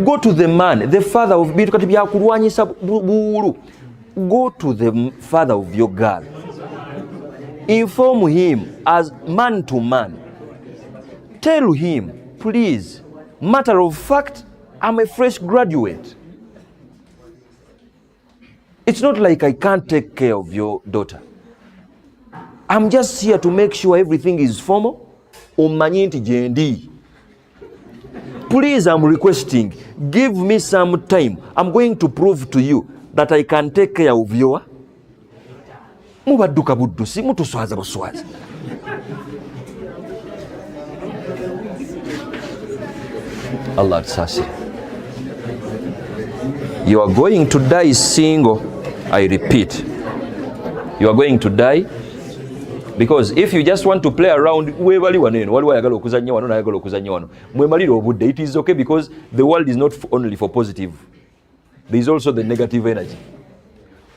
go to the man, the father of bintu kati byakulwanyisa buulu. Go to the father of your girl. Inform him as man to man. Tell him, please, matter of fact, I'm a fresh graduate. It's not like I can't take care of your daughter. I'm just here to make sure everything is formal. Omanyi nti jendi. Please, I'm requesting, give me some time. I'm going to prove to you that I can take care of your. Mubadduka buddusi, mutuswaza buswazi. Allah tsasi. You are going to die single. I repeat, you are going to die, because if you just want to play around, it is okay, because the world is not only for positive, there is also the negative energy.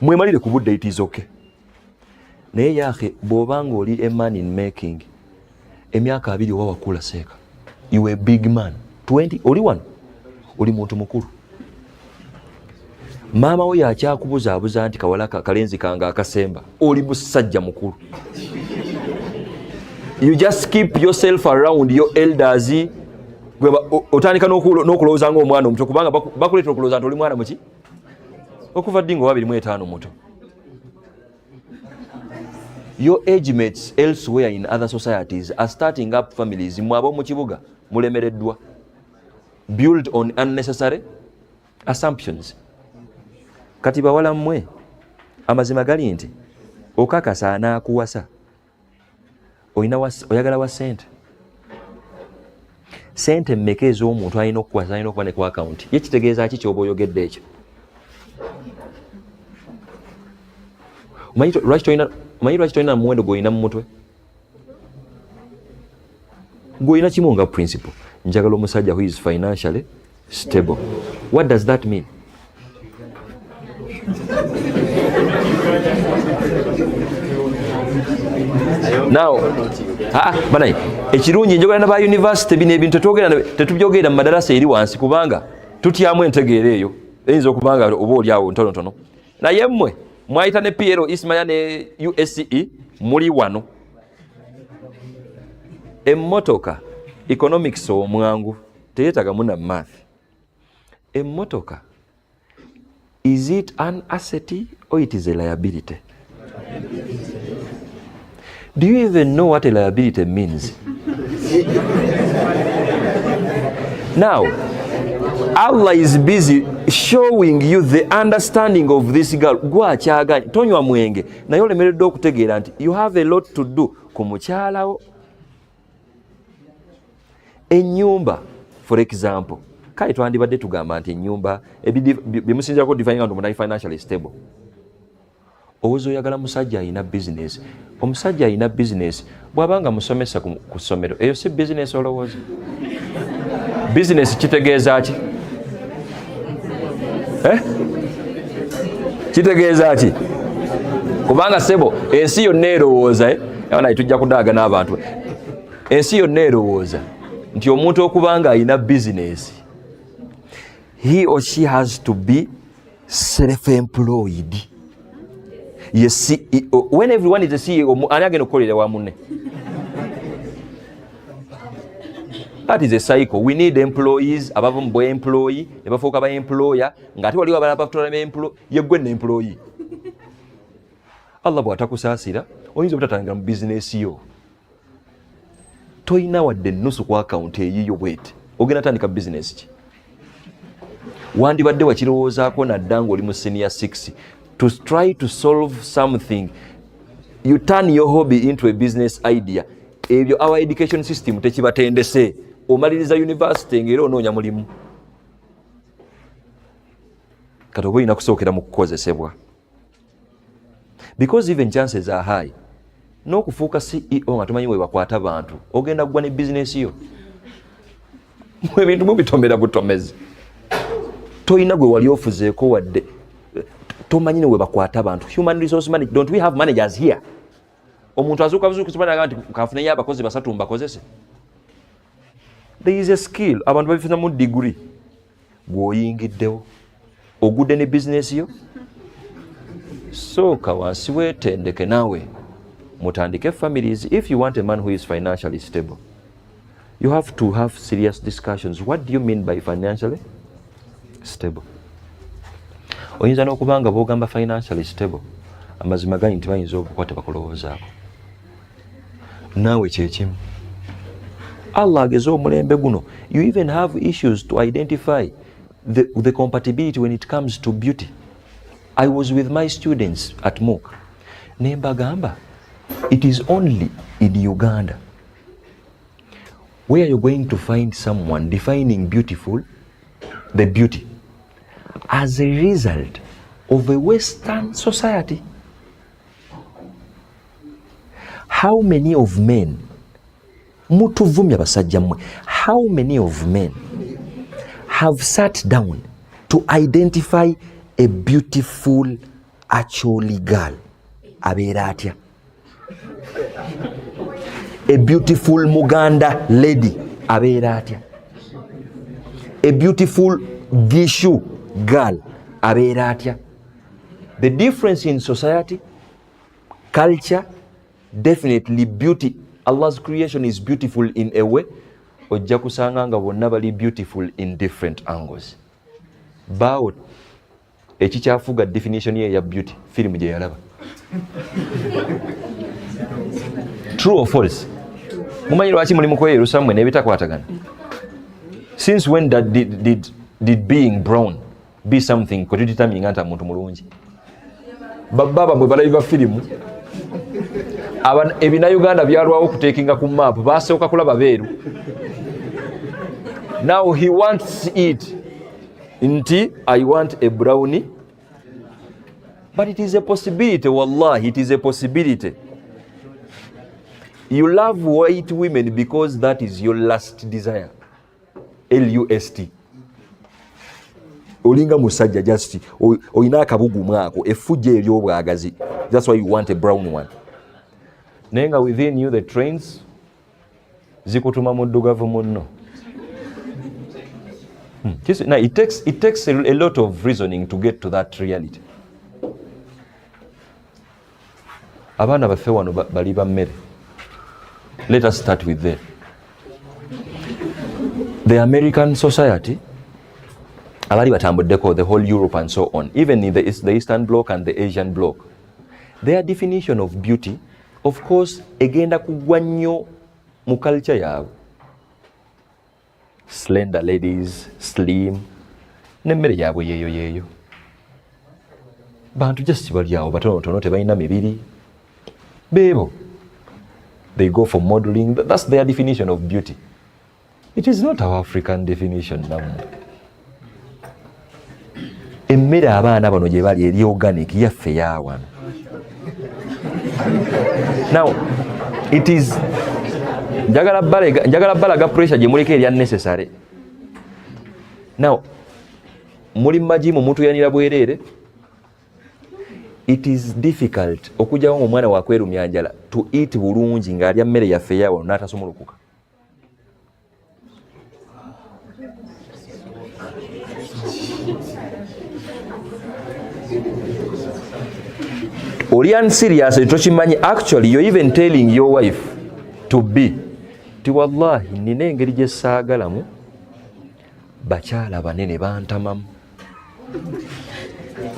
It is okay. Naye yake bw'obanga oli a man in making, emyaka 2 oba wakula seeka, you a big man, 20 oli wano, oli muntu mukulu. Maama we yakyakubuzaabuza nti kawala kalenzi kange akasemba, oli musajja mukulu. You just keep yourself around your elders. Otandika n'okulowooza ng'omwana omuto, kubanga bakuleetera okulowooza nti oli mwana muki, okuva ddi nga 25 muto. Your age mates elsewhere in other societies are starting up families. Mwabo mu kibuga mulemereddwa, build on unnecessary assumptions. Kati bawala mmwe amazima gali nti okakasa anaakuwasa oyagala wa sente. Sente mmeka ez'omuntu alina okukwasa, alina okuba ne ku account ye, kitegeeza ki kyoba oyogedde ekyo? Omanyi lwaki tolina muwendo gw'olina mu mutwe? Gw'olina kimu nga principle, njagala omusajja who is financially stable. What does that mean? Now, banayi, ekirungi njogera na ba university bino ebintu tetubyogera mu madarasa eri wansi, kubanga tutyamu entegeera eyo eyinza okubanga oba oli awo ntonotono. Naye mmwe mwayita ne PLO Ismaya ne USCE muli wano. Emmotoka economics omwangu teyeetagamu na math. Emmotoka, is it an asset or it is a liability? Do you even know what a liability means? Now, Allah is busy showing you the understanding of this girl. Gwakyaganya tonywa mwenge naye olemereddwa okutegeera nti you have a lot to do ku mukyalawo. Ennyumba, for example, kale twandibadde tugamba nti ennyumba byemusinzirako defining nti omuntu financially stable. Owooza oyagala musajja alina business. Omusajja alina business bw'abanga musomesa ku ssomero, eyo si business olowooza? Business kitegeeza ki? Kitegeeza ki? Kubanga sebo ensi yonna erowooza, naye tujja kudaaga n'abantu, ensi yonna erowooza nti omuntu okubanga alina business, he or she has to be self-employed. Yes, CEO. When everyone is a CEO, ani agenda okukolera wa munne? That is a cycle. We need employees, abava mu employee, ne bafuuka ba employer, ng'ate waliwo abalala bafutola ba employee, ye gwe ne employee. Allah bw'atakusaasira, oyinza obutatangira mu business yo. Toyina wadde nnusu ku account eyiyo bweti, ogenda tandika business ki? Wandibadde wakirowoozaako nadda ng'oli mu senior 6. To try to solve something, you turn your hobby into a business idea. Ebyo our education system tekibatendese. Omaliriza university ng'era onoonya mulimu. Kati oba olina kusookera mu kukozesebwa. Because even chances are high, n'okufuuka CEO nga tomanyi we bakwata bantu, ogenda kugwa ne business yo. Ebintu mubitomera butomezi. Toyina gwe wali ofuzeeko wadde tomanyi ne we bakwata abantu. Human resource management, don't we have managers here? Omuntu azuuka buzuuka nti kafuneyo abakozi 3 mbakozese. There is a skill abantu babifuna mu degree. Bw'oyingiddewo ogudde ne business yo, sooka wansi weetendeke naawe mutandike families. If you want a man who is financially stable, you have to have serious discussions. What do you mean by financially stable? Oyinza n'okubanga bw'ogamba financially stable, amazima gali nti bayinza okukwata bakulowoozaako. Naawe kyekimu. Allah ageze omulembe guno. You even have issues to identify the compatibility when it comes to beauty. I was with my students at MOOC. Nembagamba, it is only in Uganda where you're going to find someone defining beautiful, the beauty. as a result of a Western society. How many of men, mutuvumya basajja mmwe, how many of men have sat down to identify a beautiful actually girl? Abeera atya? A beautiful Muganda lady abeera atya? A beautiful Gishu girl abeera atya? The difference in society, culture, definitely beauty. Allah's creation is beautiful in a way. Ojja kusanga nga bonna bali beautiful in different angles. Bawo ekikyafuga definition ye ya beauty film gye yalaba. True or false? Mumanyi lwaki muli mu kweyerusa mmwe n'ebitakwatagana? Since when did being brown be something kwe tudetermininga nti muntu mulungi? Bababa bwe balabiba firimu ebina Uganda byalwawo okutekinga ku map basooka kulaba beeru. Now he wants it nti I want a brownie. But it is a possibility, wallahi, it is a possibility. You love white women because that is your last desire. L-U-S-T. Olinga musajja just oyina akabugumu ako effujja ery'obwagazi. That's why you want a brown one. Nenga within you the trains zikutuma muddugavu munno. Now it takes a lot of reasoning to get to that reality. Abaana baffe wano bali ba mmere. Let us start with that. The American society, abali batambuddeko, the whole Europe and so on, even in the Eastern Bloc and the Asian Bloc, their definition of beauty, of course, egenda kugwa nnyo mu culture yaabwe. Slender ladies, slim, nemmere yaabwe yeeyo. Bantu just bali awo batonotono tebalina mibiri. Bebo. They go for modeling. That's their definition of beauty. It is not our African definition. Emmere abaana bano gye bali eri organic yaffe yaawano. Now, it is njagala balaga pressure gye muliko eri unnecessary. Now, muli majimu muntu yanira bwereere. It is difficult okujjawo omwana wakwerumya njala to eat bulungi ng'alya mmere yaffe yaawano n'atasumulukuka. Oli unserious tokimanyi. Actually you're even telling your wife to be ti wallahi nina engeri gye saagalamu bakyala banene bantamamu.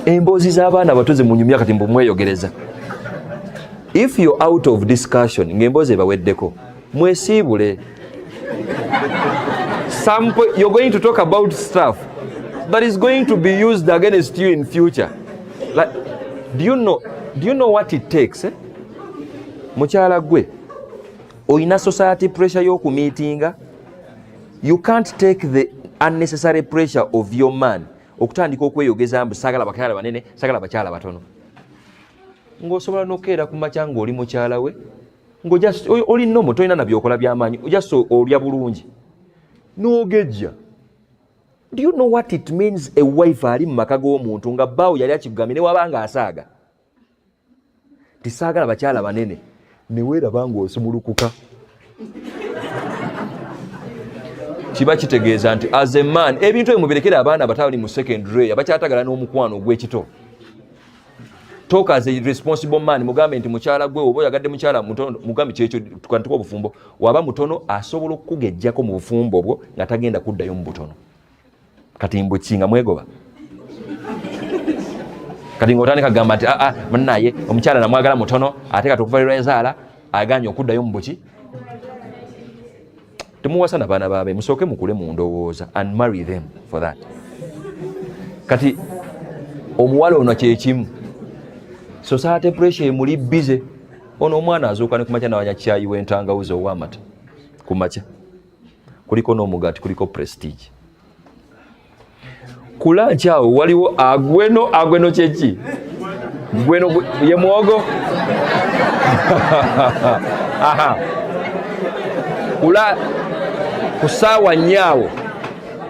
Emboozi z'abaana bato ze munyumya kati mbumweyogereza. If you're out of discussion ng'emboozi ebaweddeko mwesiibule. You're going to talk about stuff that is going to be used against you in future. Like, do you know what it takes? Mukyala gwe oyina society pressure y'okumiitinga. You can't take the unnecessary pressure of your man okutandika okweyogeza mbu saagala bakyala banene, saagala bakyala batono. Ng'osobola n'okeera ku makya ng'oli mukyala we oli nomo tolina na byokola by'amaanyi just olya bulungi n'ogejja. Do you know what it means a wife ali mu maka g'omuntu nga bbaawo yali akigambye ne waba ng'asaaga tisaagala bakyala banene ne weeraba ng'osumulukuka? Kiba kitegeeza nti as a man ebintu ebyo mubirekere abaana abatali mu secondary abakyatagala n'omukwano ogw'ekito. Talk as a responsible man. Mugambe nti mukyala gwe oba oyagadde mukyala mutono mugambe kyekyo tukantuka obufumbo waba mutono asobola okukugejjako mu bufumbo obwo nga tagenda kuddayo mu butono. Kati mbukinga mwegoba. Kati ng'otandika kagamba nti munnaye omukyala namwagala mutono ate kati okuva lwe yazaala aganye okuddayo mu buki. Temuwasana baana baabe musooke mukule mu ndowooza and marry them for that. Kati omuwala ono kyekimu society pressure emuli bize. Ono omwana azuuka ne kumakya nawanya kyayi w'entangawuzi ow'amata kumakya kuliko n'omugaati kuliko prestige. Kulanchi awo waliwo agweno kyeki gweno ye muwogo ku ssaawa nnyawo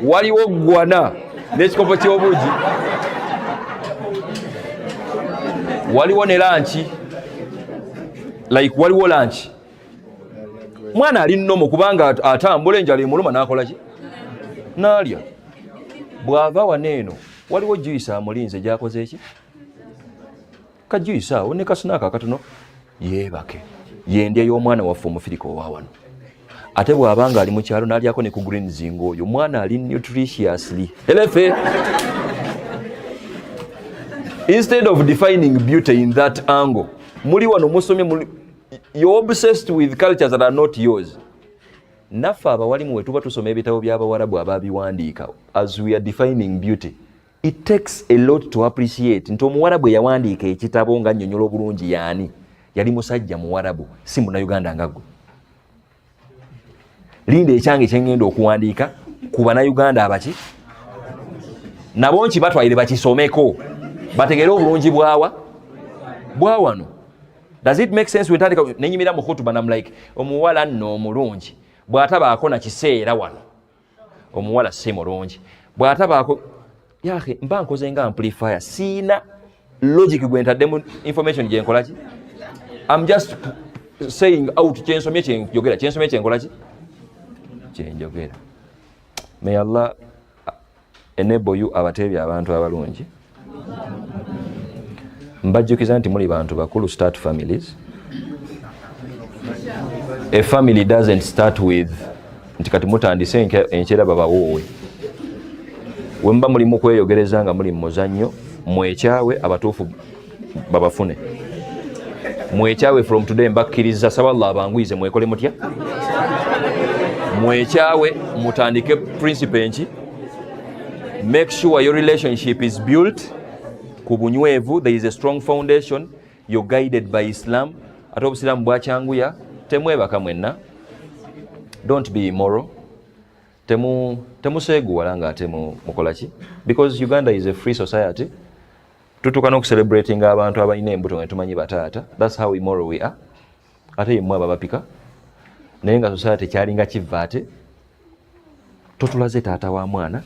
waliwo gwana n'ekikopo ky'obuugi, waliwo ne lanchi, like waliwo lanchi. Mwana ali nnomo kubanga atambula enjala emuluma n'akola ki? N'alya. Bw'ava waneeno waliwo juice amulinze gy'akoze eki? Ka juice awo ne kasinaaka akatono yeebake. Yendya y'omwana waffe omufirika owa wano. Ate bw'abanga ali mu kyalo n'alyako ne ku green zingo oyo mwana ali nutritiously. Elefe. Instead of defining beauty in that angle, muli wano musomye, you're obsessed with cultures that are not yours. Naffe abawalimu we tuba tusoma ebitabo by'Abawarabu ababiwandiika, as we are defining beauty, it takes a lot to appreciate nti Omuwarabu eyawandiika ekitabo nga nnyonnyola obulungi yaani, yali musajja Muwarabu, si Munnayuganda nga ggwe. Linda ekyange kye ngenda okuwandiika ku Bannayuganda abaki nabo nkibatwalire bakisomeko bategere obulungi bwa wano. Does it make sense? Wetandika nenyimira mu khutuba nam like omuwala nno omulungi bw'atabaako na kiseera wano, omuwala si mulungi bw'atabaako yahe mba nkoze nga amplifier, siina logic gwe ntaddemu information gye nkola ki. I'm just saying out kyensomye kyenjogera, kyensomye kyenkola ki kyenjogera. May Allah enable you abateebya abantu abalungi. Mbajjukiza nti muli bantu bakulu, start families. A family doesn't start with nti kati mutandise enkyera babawoowe. We mba muli mu kweyogereza nga muli mu muzannyo, mwekyawe abatuufu babafune. Mwekyawe from today mbakkiriza saba Allah abanguyize mwekole mutya. Mwekyawe mutandike principle enki. Make sure your relationship is built kubunywevu, there is a strong foundation, you're guided by Islam. Ate obusiramu bwakyanguya, temwebaka mwenna. Don't be immoral. Temuseeguwala nga ate mukola ki? Because Uganda is a free society. Tutuuka n'okucelebrating abantu abalina embuto nga tumanyi bataata. That's how immoral we are. Ate yemmwe ababapika. Naye nga society kyalinga kiva ate. Totulaze taata wa mwana.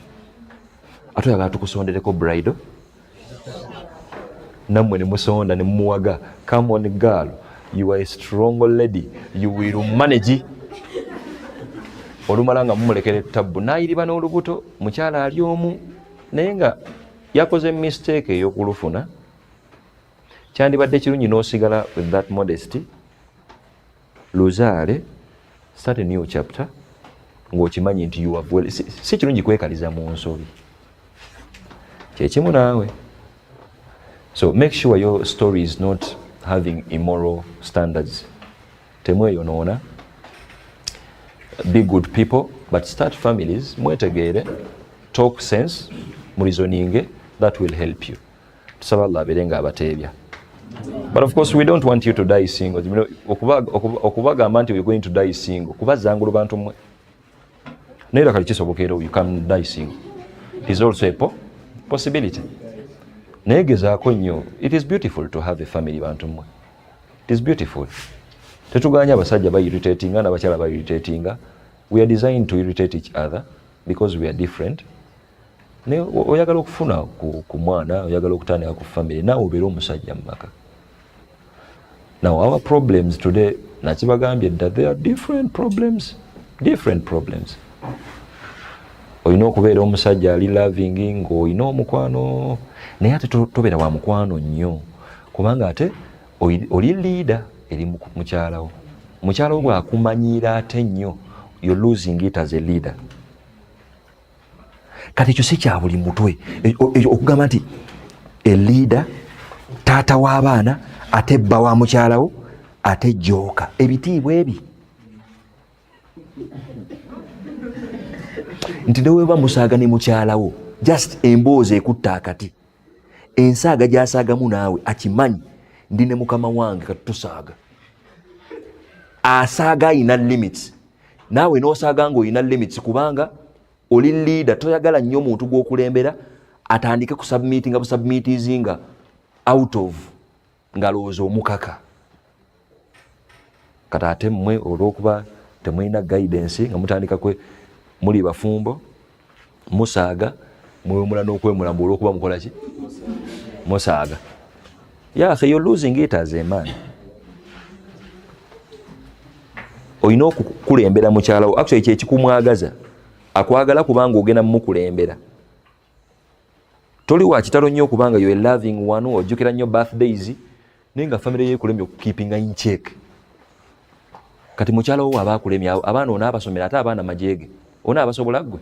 Ate oyagala tukusondereko bridal. Nammwe ne musonda ne mumuwaga. Come on girl, you are a strong lady, you will manage. Olumala nga mumulekera ettabu n'ayiriba n'olubuto, mukyala ali omu naye nga yakoze mistake ey'okulufuna. Kyandibadde kirungi n'osigala with that modesty, luzaale, start a new chapter ng'okimanyi nti you have well. Si kirungi kwekaliza mu nsobi, kyekimu naawe. So make sure your story is not having immoral standards. Temweyonoona. Be good people, but start families. Mwetegeere, talk sense, mulizoninge. That will help you. Tusaba Allah abeerenga abateebya. But of course we don't want you to die single. Okubagamba nti we're going to die single. Kubazangulu bantu mmwe. Naye kali kisobokera you can die single. It is also a possibility. Negezaako nnyo. It is beautiful to have a family bantu mmwe. It is beautiful. Tetuganya abasajja ba-irritatinga n'abakyala ba-irritatinga. We are designed to irritate each other because we are different. Ne oyagala okufuna ku mwana, oyagala okutandika ku family, naawe obeera omusajja mu maka. Now our problems today, nakibagambye dda, there are different problems. Different problems. Olina okubeera omusajja ali loving ng'olina omukwano, naye ate tobeera wa mukwano nnyo kubanga ate oli leader eri mukyalawo. Mukyalawo bw'akumanyiira ate nnyo, you're losing it as a leader. Kati ekyo si kya buli mutwe okugamba nti a leader, taata w'abaana, ate bba wa mukyalawo, ate jooka. Ebitiibwa ebi nti neweeba musaaga ne mukyalawo, just emboozi ekutta akati, ensaaga gy'asaagamu naawe akimanyi, ndi ne mukama wange kati tusaaga. Asaaga ayina limits, naawe n'osaaga ng'olina limits kubanga oli leader, toyagala nnyo omuntu gw'okulembera atandike ku submitting abu submitizinga out of ngalowooza omukaka kati ate mmwe olw'okuba temulina guidance nga mutandika muli bafumbo musaaga mwewumula n'okwemulamba olw'okuba mukola ki musaaga you're losing it as a man. Olina okukulembera mukyalawo actually kyekikumwagaza akwagala kubanga ogenda mumukulembera toli wa kitalo nnyo kubanga you're a loving one ojjukira nnyo birthdays naye nga family yekulembye okukeepinga in check kati mukyalawo waba akulemye abaana onaabasomera ate abaana majeege onaabasobola ggwe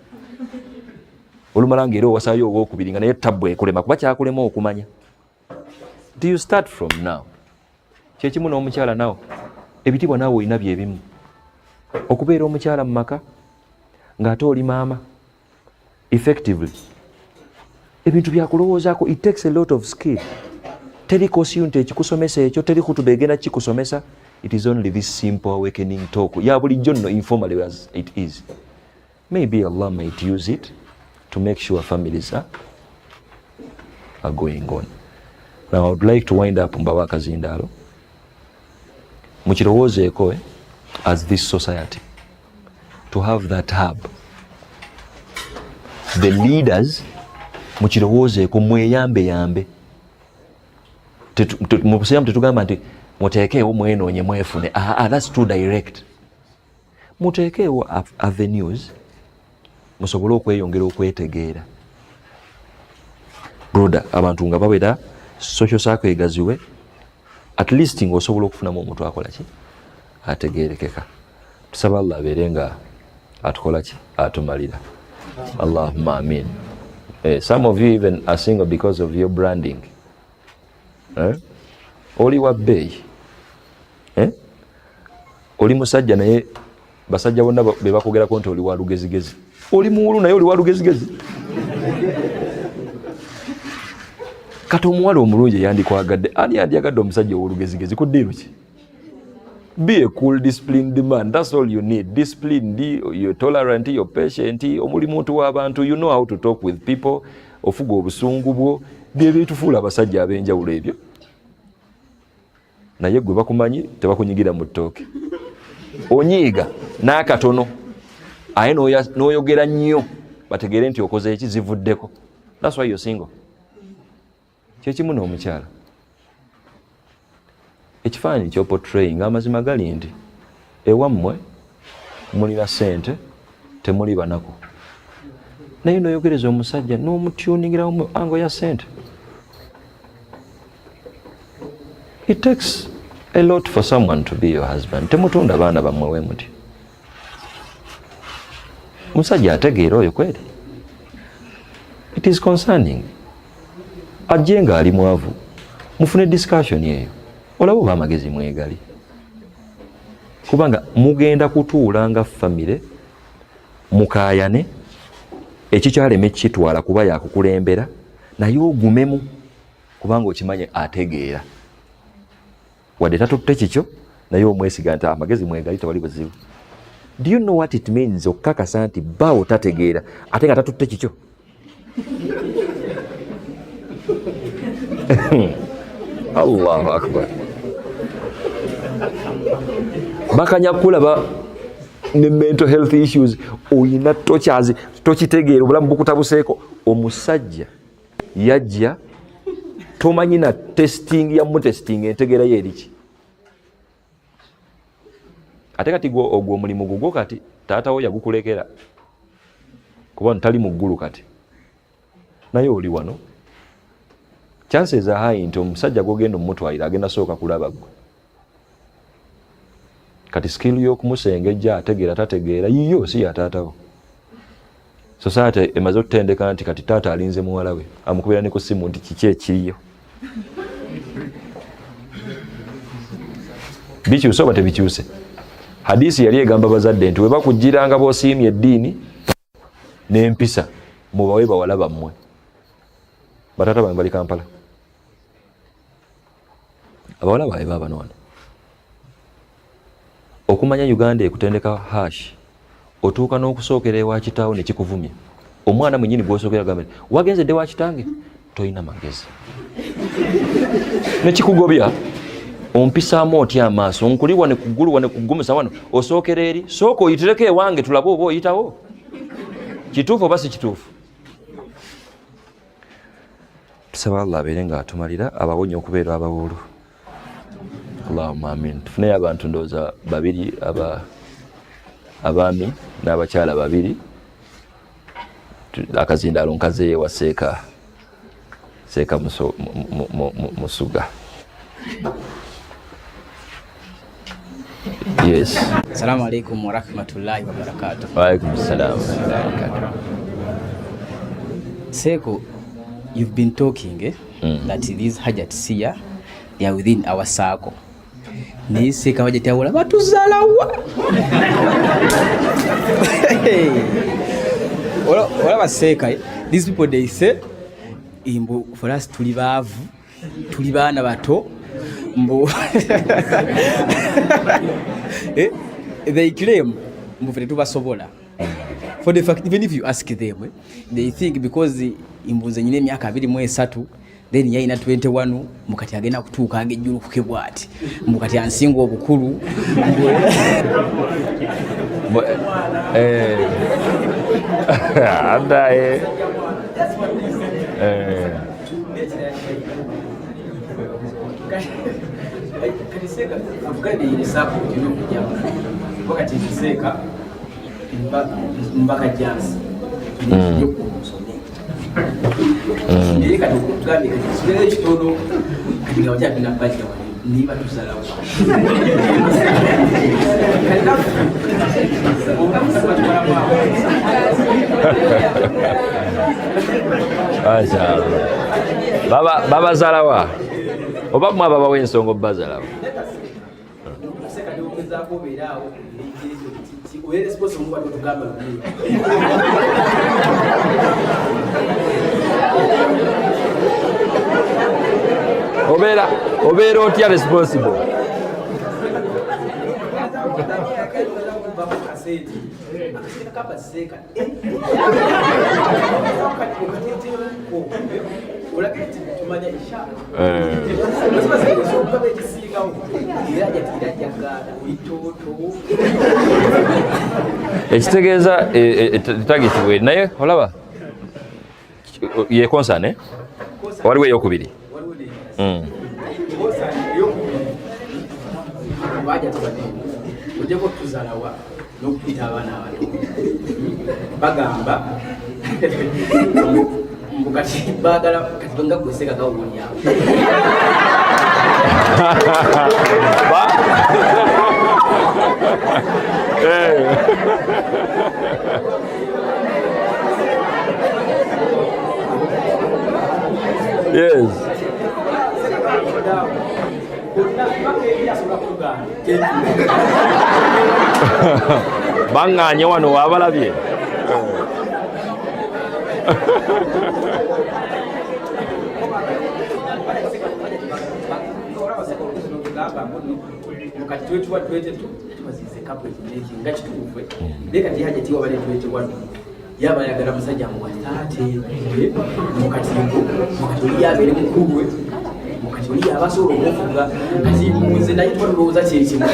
olumala ng'era owasaayo owookubiri nga naye tabbu ekulema kuba kyakulema okumanya. Do you start from now? Kyekimu n'omukyala nawo ebitibwa naawe olina byebimu okubeera omukyala mu maka ng'ate oli maama effectively ebintu byakulowoozaako it takes a lot of skill. Teri kosi nti ekikusomesa ekyo teri kutuba egenda kikusomesa. It is only this simple awakening talk ya bulijjo nno informally as it is. Maybe Allah might use it to make sure families are going on. Now I would like to wind up Mbawa Kazindaalo mukirowoozeeko as this society to have that hub. The leaders mukirowoozeeko mweyambe mukuseera tetugamba nti muteekeewo mwenoonye mwefune. That's too direct. Muteekeewo avenues musobole okweyongera okwetegeera. Broda abantu nga bawera social circle egaziwe at least ng'osobola okufunamu omuntu akola ki ategeerekeka. Tusaba Allah abeere nga atukola ki atumalira. Allahumma amin. Some of you even are single because of your branding. Oli wa bbeeyi oli musajja naye basajja bonna be bakogerako nti oli wa lugezigezi. Oli muwulu naye oli wa lugezigezi. Kati omuwala omulungi yandikwagadde ani yandiyagadde omusajja ow'olugezigezi kuddiiru ki? Be a cool disciplined man, that's all you need. Disciplined, you're tolerant, you're patient, omuli muntu w'abantu, you know how to talk with people, ofuga obusungu bwo bye bitufuula abasajja ab'enjawulo ebyo. Naye gwe bakumanyi tebakunyigira mu ttooke. Onyiiga n'akatono aye n'oyogera nnyo bategeere nti okoze eki zivuddeko. That's why you're single. Kyekimu n'omukyala ekifaananyi ky'oportraying amazima gali nti ewammwe mulina ssente temuli banaku naye n'oyogereza omusajja n'omutyuningirawo mu ango ya ssente. It takes a lot for someone to be your husband. Temutunda baana bammwe we muti. Musajja ategeera oyo kweri. It is concerning. Ajje nga ali mwavu mufune discussion eyo olaba oba amagezi mwegali kubanga mugenda kutuula nga famire mukaayane ekikyaleme kitwala kuba yakukulembera naye ogumemu kubanga okimanye ategeera wadde tatutte kikyo naye omwesiga nti amagezi mwegali tewali buzibu. Do you know what it means okukakasa nti bawo tategeera ate nga tatutte kikyo? Allahu akbar. Bakanya kulaba ne mental health issues oyina tochazi tokitegeera obulamu bukutabuseeko. Omusajja yajja tomanyi na testing ya mutesting entegeera yeriki ate kati ogwo omulimu gugwo kati taatawo yagukulekera kuba ntali mu ggulu kati naye oli wano. Chances are high nti omusajja gwogenda omutwalira agenda sooka kulaba gwe kati skill y'okumusengejja ategeera tategeera yiyo si yataatawo. Society emaze okutendeka nti kati taata alinze muwala we amukubira ne ku ssimu nti kiki ekiriyo bikyuse oba tebikyuse. Hadisi yali egamba bazadde nti we bakugiranga b'osiimye eddiini n'empisa mubawe bawala bammwe. Batata bamwe bali Kampala abawala baabwe baabano wano. Okumanya Uganda ekutendeka hash otuuka n'okusookera ewa kitaawo ne kikuvumya omwana mwenyini gwosokera gamba wagenze dde wakitange toyina magezi nekikugobya ompisaamu otya amaaso nkuli wane ku ggulu wane kuggumusa wano osookera eri sooka oyitireko ewange tulabe oba oyitawo kituufu oba si kituufu. Tusaba Allah abeere nga atumalira abawonya okubeera ababuulu. Allahumma amin. Tufuneyo abantu ndowooza babiri abaami n'abakyala babiri akazindaalo nkazeeyo wa seeka Musuga. Yes. Assalamu alaikum wa rahmatullahi wa barakatuh. Wa alaikum assalam wa rahmatullahi wa barakatuh. Seko, you've been talking that these hajat siya, they are within our circle. Ni seka hajat ya wala batuzalawa. Wala baseka. These people they say imbo for us tuli bavu, tuli bana bato. Mbo they claim mufere tubasobola. For the fact, even if you ask them, they think because imbuze nyine myaka 23 then yaina 21 mukati agenda kutuuka agejjulu kukebwa ati mukati ansinga obukulu andaye katiseka afugade ile sapo kino kujja wakati tiseka mpaka jazz ndio kusomea ndiye katukugabe kiswele kitono kinga wacha tunapata niba tusalamu baba zalawa oba mwa baba w'ensonga bazalawa obeera otya responsible ekitegeeza etagitibwe naye olaba ye konsane waliwo eyokubiri ojeko tuzalawa n'okupita abaana abato bagamba mbukati bagala kati nga gweseka gawunya yes banganye wano wabalabye mukati wetu watu wetu tubazize kapo iki ngachi tukufwe leka tihaje tiwa bale wetu watu yaba yagala musajja mu watati mukati mukati yabere mukubwe mukati oli abasoro okuvuga kati muze nayo twalowooza kiri kimu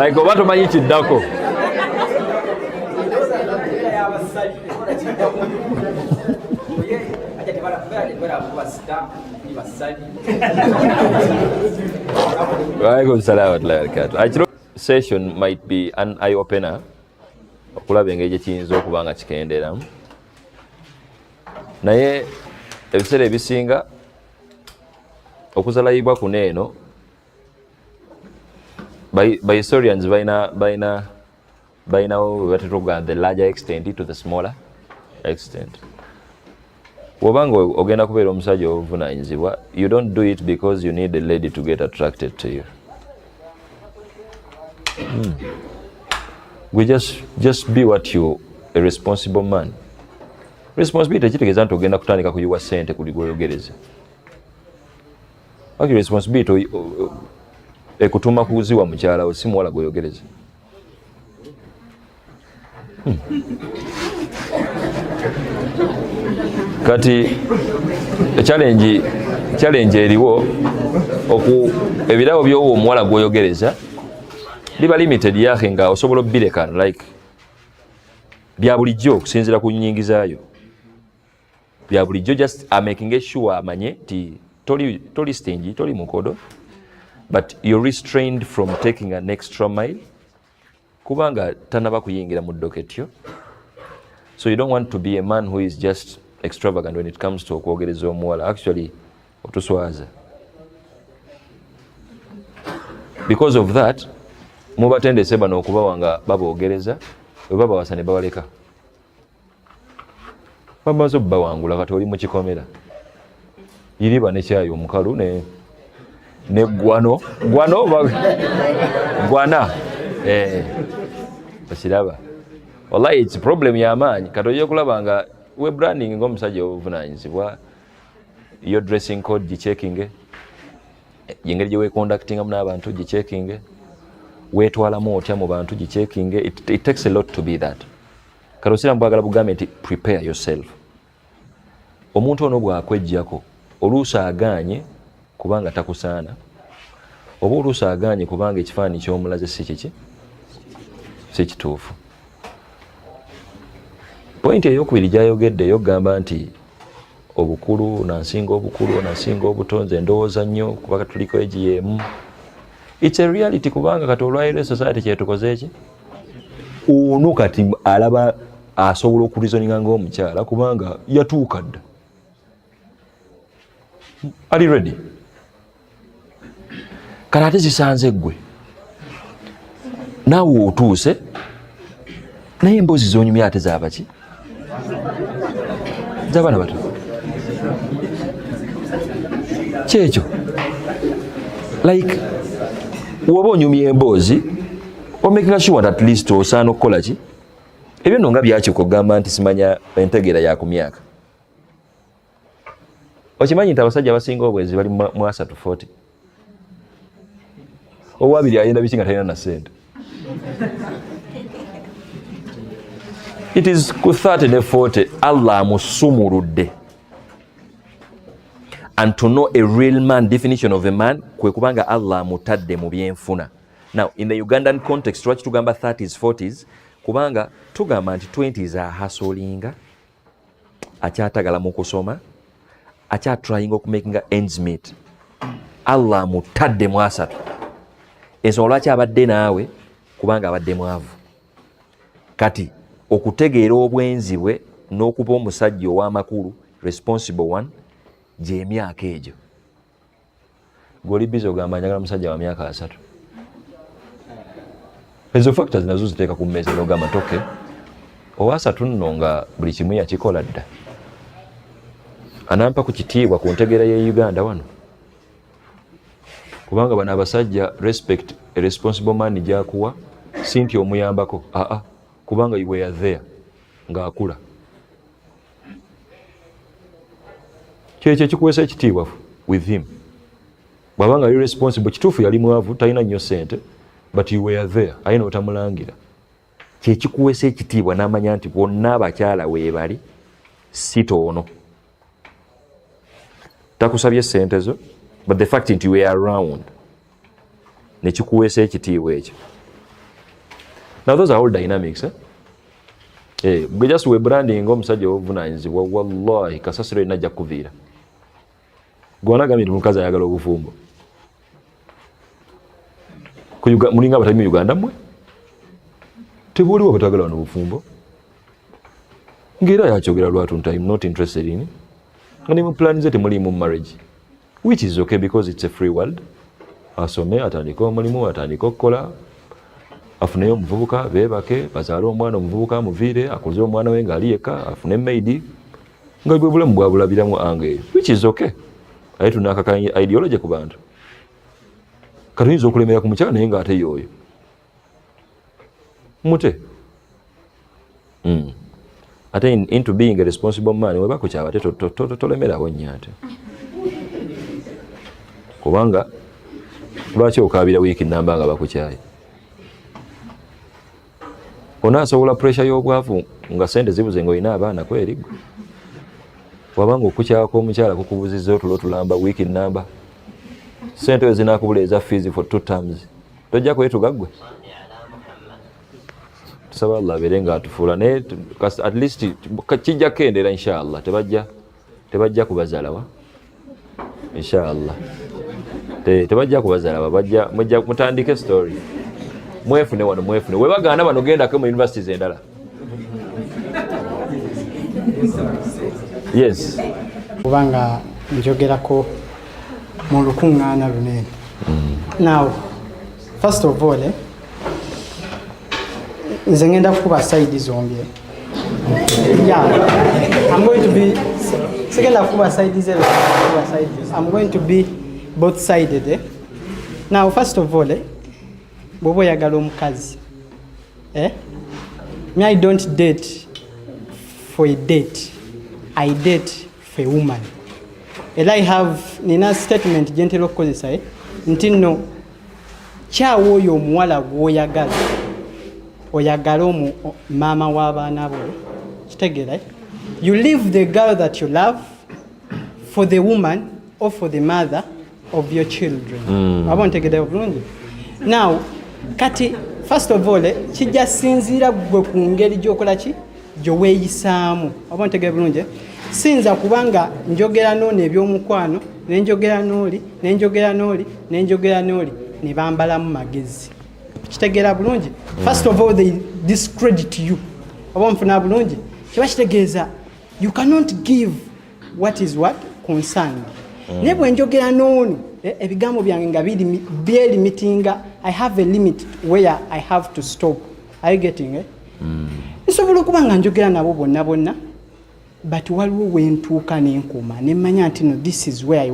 like oba tomanyi kiddako session might be an eye opener okulaba engeri gye kiyinza okuba nga kikendera naye ebiseera ebisinga okuzalayibwa kuno eno by historians bainawo webatera the larger extent to the smaller extent. Wobanga ogenda kubeera omusajja obuvunaanyizibwa, you don't do it because you need a lady to get attracted to you. We just be what you a responsible man. Responsibility kitegeeza nti ogenda kutandika kuyiwa ssente kuli gweyogereza. Responsibility ekutuma kuziwa mukyala we si muwala gweyogereza. Kati challenge eriwo ebirabo byowo omuwala gweyogereza liba limited yake nga osobola obireka like bya bulijjo okusinziira ku nnyingizaayo bya bulijjo just making sure amanye ti toli stingy toli mukodo but you're restrained from taking an extra mile kubanga tanaba kuyingira mu doketyo. So you don't want to be a man who is just extravagant when it comes to okwogereza omuwala. Actually otuswaza. Because of that mubatendese bano okubawa nga baboogereza bwe babawasa ne bawaleka bamaze obbawangula kati oli mu kikomera iriba nekyayo omukalu ne gwana okiraba wallahi it's problem y'amaanyi kati ojja kulaba nga we branding ng'omusajja obuvunanyizibwa your dressing code gichecking yengeri gye weconductingamu n'abantu gichecking weetwalamu otya mu bantu gichecking it takes a lot to be that kati osira mbwagala bugambe nti prepare yourself. Omuntu ono bw'akwejjako oluusi agaanye kubanga takusaana oba oluusi agaanye kubanga ekifaananyi ky'omulaze si kituufu. Point ey'okubiri gy'ayogedde yogamba nti obukulu nansinga obukulu nansinga obutonze ndowooza nnyo kubanga tuliko EGM. It's a reality kubanga kati olwaliro society kyetukoze eki ono kati alaba asobola okulizoninga ng'omukyala kubanga yatuuka dda. Are you ready? Kati ate zisanze ggwe naawe otuuse naye emboozi z'onyumya ate zaabaki z'abaana bato kyekyo like woba onyumya emboozi omakinga sure at least osaana okukola ki ebyo nno nga byakyuka okugamba nti simanya entegeera ya ku myaka. Okimanyi nti abasajja abasinga obwezi bali mu 340 owabiri ayenda biki nga talina na ssente. It is ku 30 ne 40 Allah amusumuludde. And to know a real man, definition of a man, kwe kubanga Allah amutadde mu byenfuna. Now in the Ugandan context lwaki tugamba 30s 40s kubanga tugamba nti 20s ahasolinga akyatagala mu kusoma akyatryinga okumakinga ends meet. Allah amutadde mu 30 ensonga lwaki abadde naawe kubanga abadde mwavu. Kati okutegeera obwenzi bwe n'okuba omusajja ow'amakulu responsible one gy'emyaka egyo. Goli bizo ogamba njagala musajja wa myaka 3. Ezo factors nazo ziteeka ku mmeeza n'ogamba toke owa 3 nno nga buli kimu yakikola dda anampa ku kitiibwa ku ntegeera ye Uganda wano kubanga bano abasajja respect a responsible man gyakuwa si nti omuyambako kubanga you were there ng'akula kyekyo kikuweesa ekitiibwa with him. Bw'abanga yali responsible kituufu yali mwavu talina nnyo ssente but you were there ayina otamulangira kyekikuweesa ekitiibwa n'amanya nti bonna abakyala weebali si toono takusabye ssente zo but the fact nti you were around nekikuweesa ekitiibwa ekyo. Now those are all dynamics gwe just we branding omusajja obuvunanyizibwa wallahi kasasiro ina ajja kuviira gwanagambye nti mukazi ayagala obufumbo mulinga abatali mu Uganda mmwe tebuuliwo batagala wano obufumbo ng'era yakyogera lwatu nti I'm not interested in nga ne mu plan ze temulimu marriage which is okay because it's a free world. Asome atandika omulimu atandika okukola afuneyo omuvubuka beebake bazaale omwana omuvubuka amuviire akuze omwana we ng'ali yekka afune maidi nga bwe bulamu bwabulabiramu ange which is okay. Aye tunakaka ideology ku bantu kati oyinza okulemera ku mukyala naye ng'ate yooyo mute ate into being a responsible man weba kukyaba ate tolemerawo nnyo ate kubanga lwaki okabira wiiki namba nga bakukyaye? Onaasobola pressure y'obwavu nga sente zibuze ng'olina abaana kwerigwe? Wabanga okukyako omukyala kukubuzizza otulo tulamba wiiki namba, sente ezo zinaakubula eza fees for 2 terms, tojja kwetuga ggwe? Tusaba Allah abeere ng'atufuula naye at least kijja kukendeera inshallah, tebajja kubazaalawa inshallah, tebajja kubazaalawa, mujja mutandike story, mwefune wano, mwefune we bagaana bano gendako mu universities endala. Yes, kubanga njogerako mu lukuŋŋaana lunene. Now first of all nze ngenda kukuba side zombi. Yeah, I'm going to be sigenda kukuba side zero, I'm going to be both sided. Now first of all bw'oba oyagala omukazi, me I don't date for a date, I date for a woman. And I have nina statement gentero okukozesa nti nno kyawo oyo omuwala gw'oyagala, oyagala maama w'abaana bo, kitegeera, you leave the girl that you love for the woman or for the mother of your children. Aba ntegeera bulungi. Now kati first of all kijja sinziira gwe ku ngeri gy'okola ki gyeweeyisaamu. Aba ntegeera bulungi. Sinza kubanga njogera n'ono ebyomukwano nenjogera n'oli nenjogera n'oli nenjogera n'oli ne bambalamu magezi. Kitegeera bulungi. First of all they discredit you. Aba nfuna bulungi. Kiba kitegeeza you cannot give what is what concerned. Ne bwe njogera n'ono ebigambo byange nga biri limitinga, I have a limit where I have to stop. Are you getting it? Nsobola okuba nga njogera nabo bonna bonna, but waliwo wentuuka n'enkuma nemmanya nti no, this is where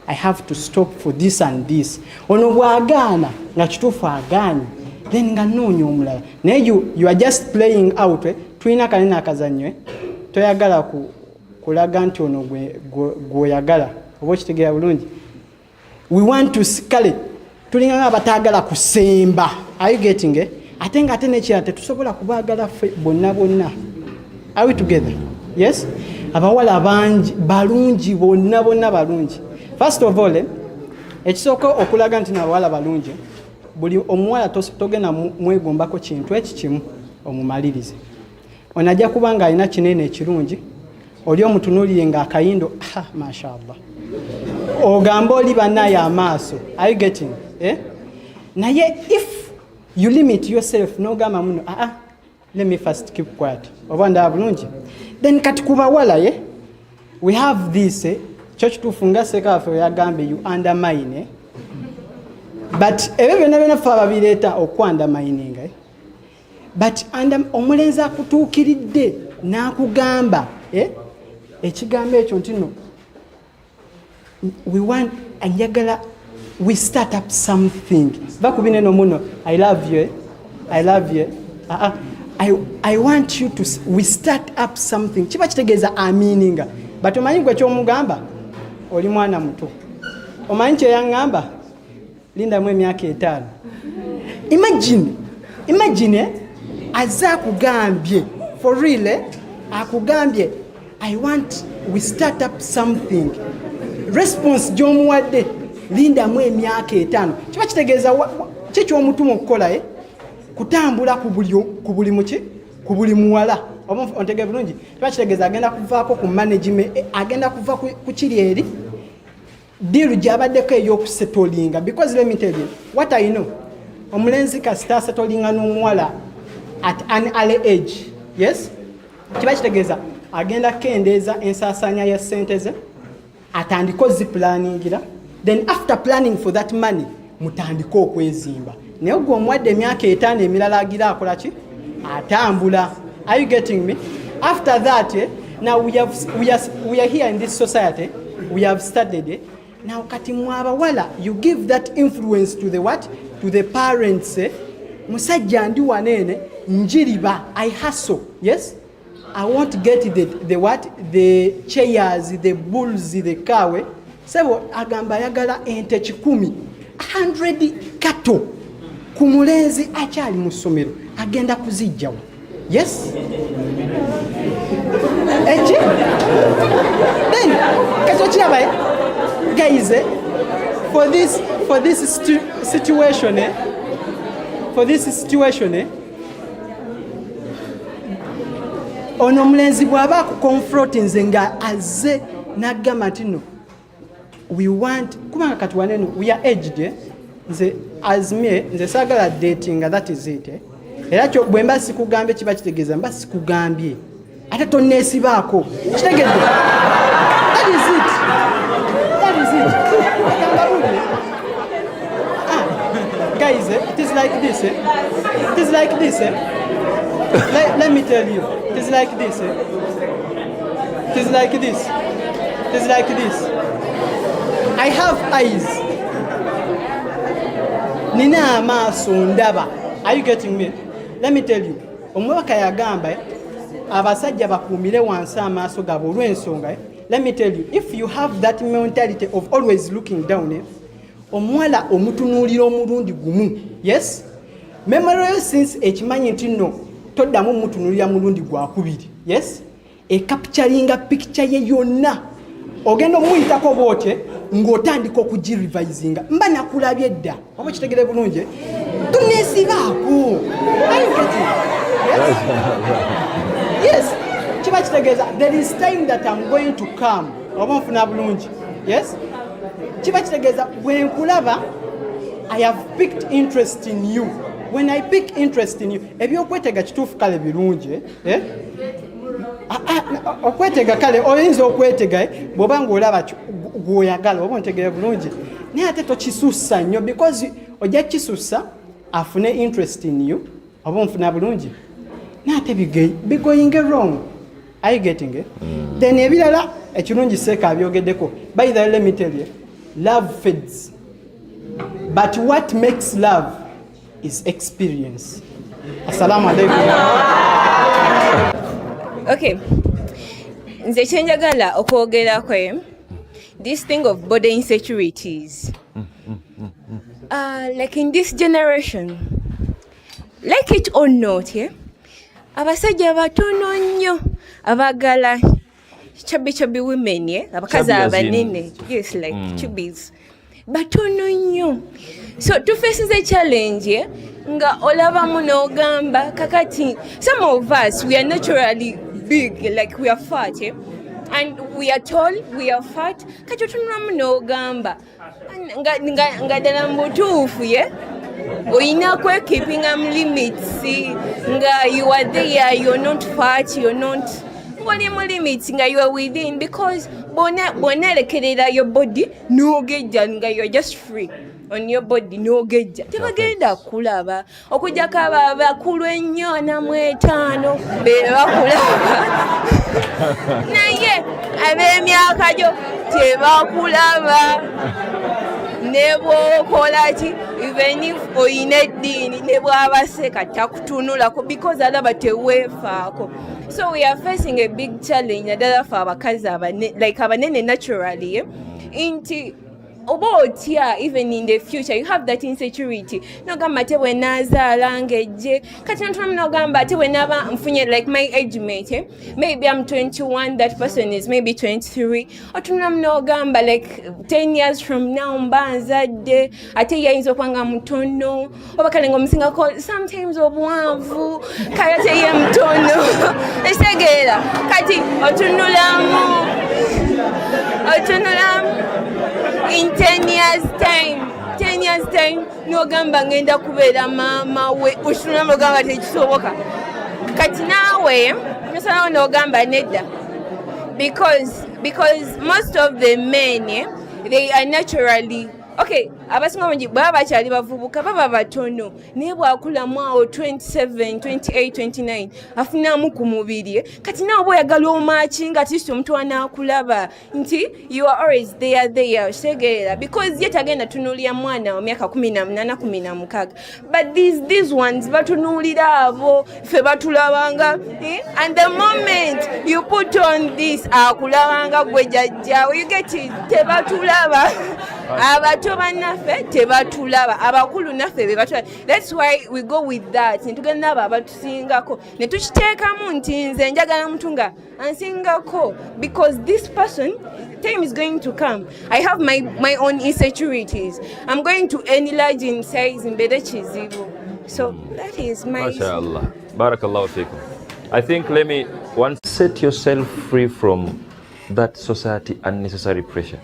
I have to stop for this and this. Ono bw'agaana nga kituufu agaanye, then nga noonya omulala. Naye you are just playing out. Tulina kanene akazannyo toyagala kulaga nti ono gw'oyagala, oba okitegeera bulungi. We want to kale tulinga nga bataagala kusemba. Are you getting it? Ate nga ate nekirala tetusobola kubaagala ffe bonna bonna. Are we together? Yes? Abawala bangi balungi, bonna bonna balungi. First of all ekisooka okulaga nti nabawala balungi, buli omuwala togenda mwegombako kintu ekikimu omumalirize. Onajja kubanga alina kinene ekirungi, oli omutunuulire nga akayindo mashallah, ogamba oli bannaye amaaso. Are you getting? Naye if you limit yourself n'ogamba muno let me first keep quiet, oba ndaba bulungi, then kati ku bawala we have this kyo kituufu nga Ssekaafe yagambe you undermine, but ebyo byonna byonna ffe ababireeta okwandamininga, but omulenzi akutuukiridde n'akugamba ekigambo ekyo nti no, we want anjagala we start up something. Bakubine no muno, I love you, I love you, I want you to, we start up something. Kiba kitegeeza amininga, but omanyi gwe ky'omugamba oli mwana muto, omanyi kye yaŋŋamba lindamu emyaka 5. Imagine aza akugambye for real, akugambye I want we start up something, response gy'omuwadde lindamu emyaka 5. Kiba kitegeeza ky'ekyomutuma okukola kutambula ku buli muwala. Ontege bulungi. Kiba kitegeeza agenda kuvaako ku management, agenda kuva ku kiri eri deal gy'abaddeko ey'okusetolinga, because let me tell you what I know, omulenzi kasita asetolinga n'omuwala at an early age, yes, kiba kitegeeza agenda kendeeza ensaasaanya ya ssente ze, atandika ozipulaningira, then after planning for that money mutandika okwezimba. Naye gwe omuwadde emyaka 5 emirala agira akola ki? Atambula. Are you getting me? After that now we are here in this society, we have studied now kati mwabawala you give that influence to the what? To the parents. Musajja ndi wanene njiriba, I hustle, yes, I want to get the what? The chairs, the bulls, the cow. Sebo agamba yagala ente 10 100 cattle ku mulenzi akyali mu ssomero agenda kuzijjawo. Yes? Eki? Then, kati okirabaye? Guys, for this situation, ono omulenzi bw'aba akukonfront nze nga azze n'agamba nti no, we want, kubanga kati waneno we are aged, nze as me, nze saagala dating, that is it. Era kyo bwe mba sikugambye kiba kitegeeza mba sikugambye ate tonneesibaako kitegedde. That is it. Guys, it is like this. It is like this. Let me tell you, it is like this. It is like this. It is like this. I have eyes. Nina amaaso ndaba. Are you getting me? Let me tell you. Omubaka yagamba abasajja bakuumire wansi amaaso gabo olw'ensonga. Let me tell you, if you have that mentality of always looking down, omuwala omutunuulira omulundi gumu, yes, memory since ekimanyi nti no toddamu mutunuulira mulundi gwakubiri, yes, capturinga picture ye yonna ogenda omuyitako bwotye ng'otandika okugirivisinga mba nakulabye dda oba kitegere bulungi tuneesibaako. Yes, kiba kitegeeza there is time that I'm going to come oba nfuna bulungi. Yes, kiba kitegeeza bwe nkulaba I have picked interest in you. When I pick interest in you, ebyokwetega kituufu kale birungi, okwetega kale oyinza okwetega bw'oba ng'olaba gw'oyagala oba ontegere bulungi naye ate tokisussa nnyo because ojja kisussa afune interest in you oba onfuna bulungi naye ate bigoying wrong. Are you getting it? Then ebirala ekirungi seeka abyogeddeko. By the way, let me tell you, love fades, but what makes love is experience. Assalamu alaikum. Okay, nze kyenjagala okwogerako this thing of body insecurities. Like in this generation, like it or not, abasajja batono nnyo abagala chubby women, abakazi abanene, yes, like chubbies batono nnyo. So to face the challenge, nga olabamu n'ogamba kakati some of us we are naturally big, like we are fat, and we are tall, we are fat. Kati otunulamu n'ogamba nga ddala mu butuufu oyina kwekipinga mu limits nga you are there, you're not fat, you're not wali mu limits nga you are within, because bonelekerera your body n'ogejja nga you're just free on your body n'ogejja tebagenda kulaba okujjako abakulu ennyo 45 be bakulaba naye ab'emyaka gyo tebakulaba ne bw'okola ki even if oyina eddiini ne bw'abaseka takutunulako because alaba teweefaako. So we are facing a big challenge naddala for abakazi abanene naturally nti oba otya even in the future you have that insecurity nogamba ate bwe naazaala ng'ejje kati natunamu nogamba ate bwe naaba nfunye like my age mate maybe I'm 21, that person is maybe 23, otunamu nogamba like 10 years from now mba nzadde ate yayinza okwanga mutono oba kale ng'omusingako sometimes obuwanvu kale ate ye mutono ekitegeera kati otunulamu in 10 years time n'ogamba ngenda kubeera maama we otunulamu n'ogamba tekisoboka kati naawe nosalawo n'ogamba nedda because most of the men they are naturally okay. Abasinga bangi baba bakyali bavubuka baba batono naye bwakulamu awo 27, 28, 29 afunamu ku mubiri kati nawe bw'oyagala omaki nga tisito omuntu anaakulaba nti you are always there kitegeera because ye tagenda tunuulira mwana wa myaka 18, 16 but these ones batunuulira abo ffe batulabanga and the moment you put on this akulabanga gwe jjajjaawe you get it tebatulaba abato bannaffe tebatulaba abakulu naffe be batulaba. That's why we go with that netugenda abo abatusingako ne tukiteekamu nti nze njagala muntu nga ansingako because this person time is going to come. I have my own insecurities. I'm going to enlarge in size mbere kizibu. So that is my MashaAllah. Barakallahu fikum. I think let me once set yourself free from that society unnecessary pressure.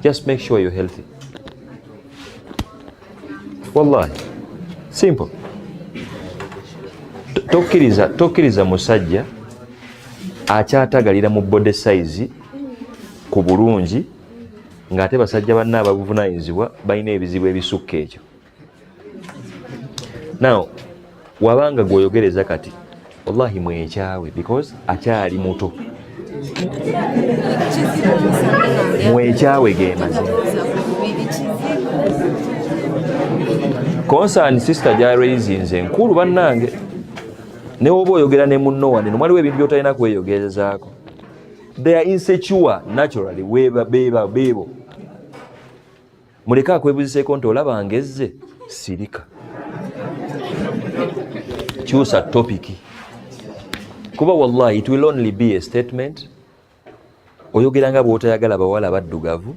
Just make sure you're healthy. Wallahi. Simple. Tokkiriza musajja akyatagalira mu body size ku bulungi ng'ate basajja banna ababuvunaanyizibwa balina ebizibu ebisukka ekyo. Now, wabanga gwoyogereza kati wallahi mwekyawe because akyali muto. Mwekyawe ge mazima. Concern sister gy'araisinze nkulu bannange. Ne woba oyogera ne munno wane waliwo ebintu by'otalina kweyogerezaako. They are insecure naturally beebo. Muleka akwebuziseeko nti olaba ngezze sirika. Kyusa topiki. Kuba wallahi it will only be a statement. Oyogera nga bw'otayagala bawala baddugavu